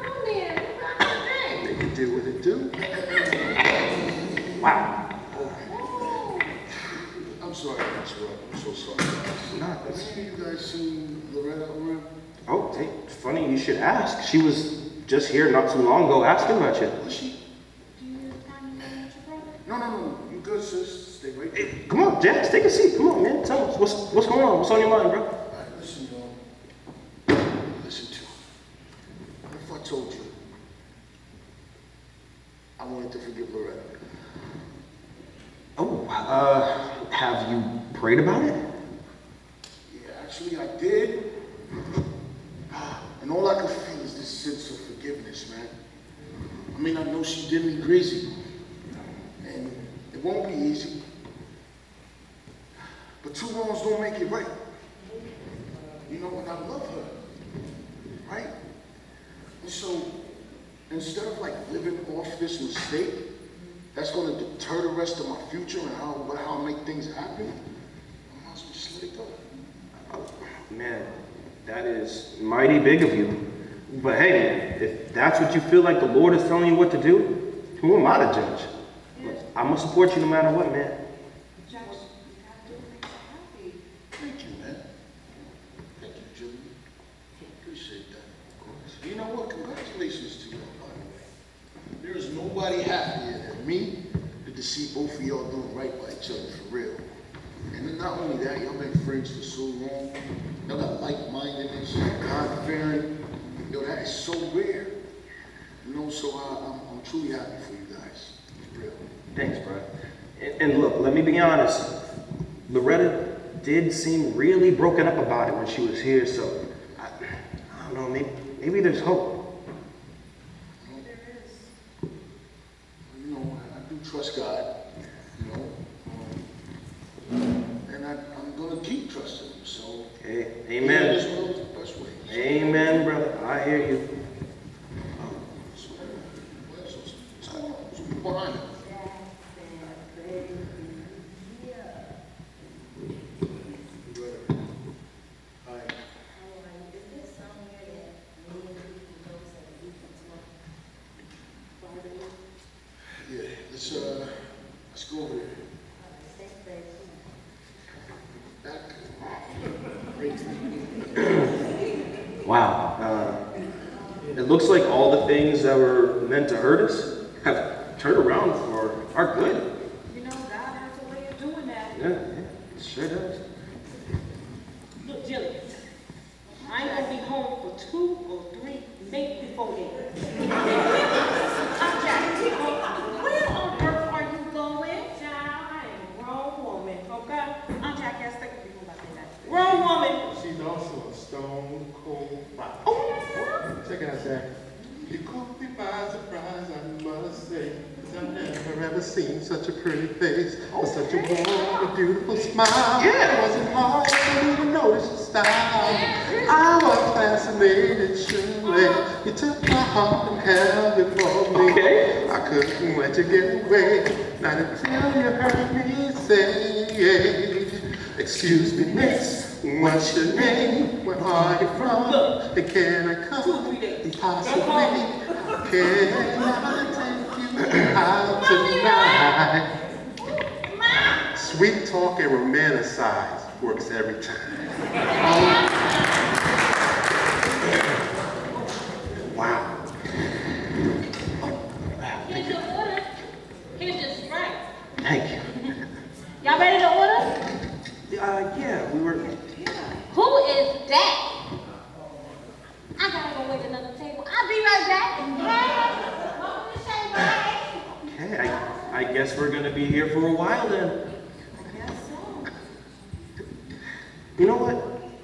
on then. They can do what it do. Wow. I'm sorry to interrupt. I'm so sorry. Not Have this. any of you guys seen Loretta around? Oh, hey, funny you should ask. She was just here not too long ago asking about you. Was she? Do you find me with your brother? No. You good, sis? Stay right there. Hey, come on, Jax, take a seat. Come on, man. Tell us what's going on. What's on your mind, bro? All right, listen, y'all. Listen to me. What if I told you I wanted to forgive Loretta? Oh, have you prayed about it? Yeah, actually I did. And all I can feel is this sense of forgiveness, man. I mean, I know she did me greasy. And it won't be easy. But two wrongs don't make it right. You know, and I love her. Right? And so, instead of like living off this mistake, that's going to deter the rest of my future and how I make things happen, I might as well just let it go. Oh, man, that is mighty big of you. But hey, man, if that's what you feel like the Lord is telling you what to do, who am I to judge? I'm going to support you no matter what, man. Judge, you have to do what makes you happy. Thank you, man. Thank you, Julie. Appreciate that. Of course. You know what? Congratulations to you, by the way. There is nobody happier than me to see both of y'all doing right by each other for real. And then not only that, y'all been friends for so long. Y'all got like-mindedness, God-fearing. Yo, that is so rare. You know, so I'm truly happy for you guys. For real. Thanks, bro. And look, let me be honest. Loretta did seem really broken up about it when she was here, so I don't know, maybe there's hope. There is. You know, I do trust God, you know, and I'm going to keep trusting him, so. Hey, Yeah, amen. this world is the best way. So, Amen, brother. I hear you. so, what's going on? What's behind it? Yeah, let's go over there. Back. Wow. It looks like all the things that were meant to hurt us have turned around for our good. You know, God has a way of doing that. Yeah, it sure does. Look, Jilly, I ain't gonna be home for 2 or 3, maybe 4 days. Aunt Jackie, where on earth are you going? Child, I am a grown woman, okay? Aunt Jackie, I think we go about that. Grown woman. She's also a stone cold fire. Check it out, Zach. You caught me by surprise, I must say, 'cause I've never ever seen such a pretty face, with such a warm and beautiful smile. It wasn't hard for me to notice your style. I was fascinated, surely. You took my heart and held it for me. Okay. I couldn't let you get away, not until you heard me say, excuse me, miss, what's your name? Where are you from? And can I come? And possibly, can I take you out tonight? Sweet talk and romanticize works every time. Wow. Here's your order. Here's your Sprite. Thank you. Y'all ready to order? Yeah, we were. Who is that? I gotta go wait at another table. I'll be right back. Hey, welcome to Shane. Okay, I guess we're gonna be here for a while then. I guess so. You know what?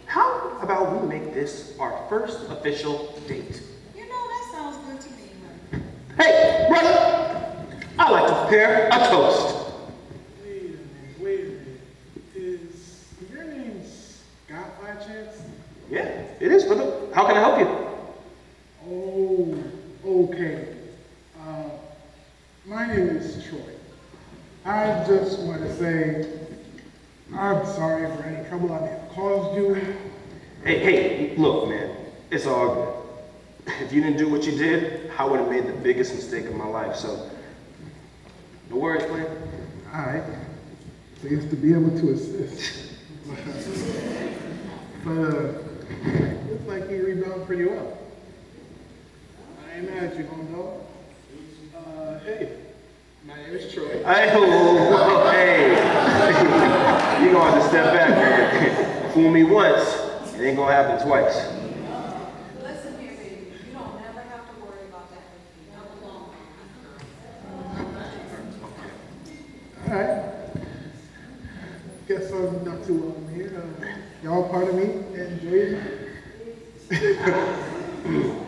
How about we make this our first official date? You know, that sounds good to me. Hey, brother! I'd like to prepare a toast. Wait a minute. Is your name Scott by chance? Yeah, it is, brother. How can I help you? Oh, okay. My name is Troy. I just want to say I'm sorry for any trouble I may have caused you. Hey, look, man. It's all good. If you didn't do what you did, I would have made the biggest mistake of my life, so no worries, man. All right. Pleased to be able to assist. But looks like you rebound pretty well. I ain't mad at you, homie. Hey, my name is Troy. Hey, you gonna have to step back, man. Fool me once, it ain't gonna happen twice. Listen here, baby. You don't never have to worry about that with me. All right. Guess I'm not too long here. Y'all part of me. Enjoy it.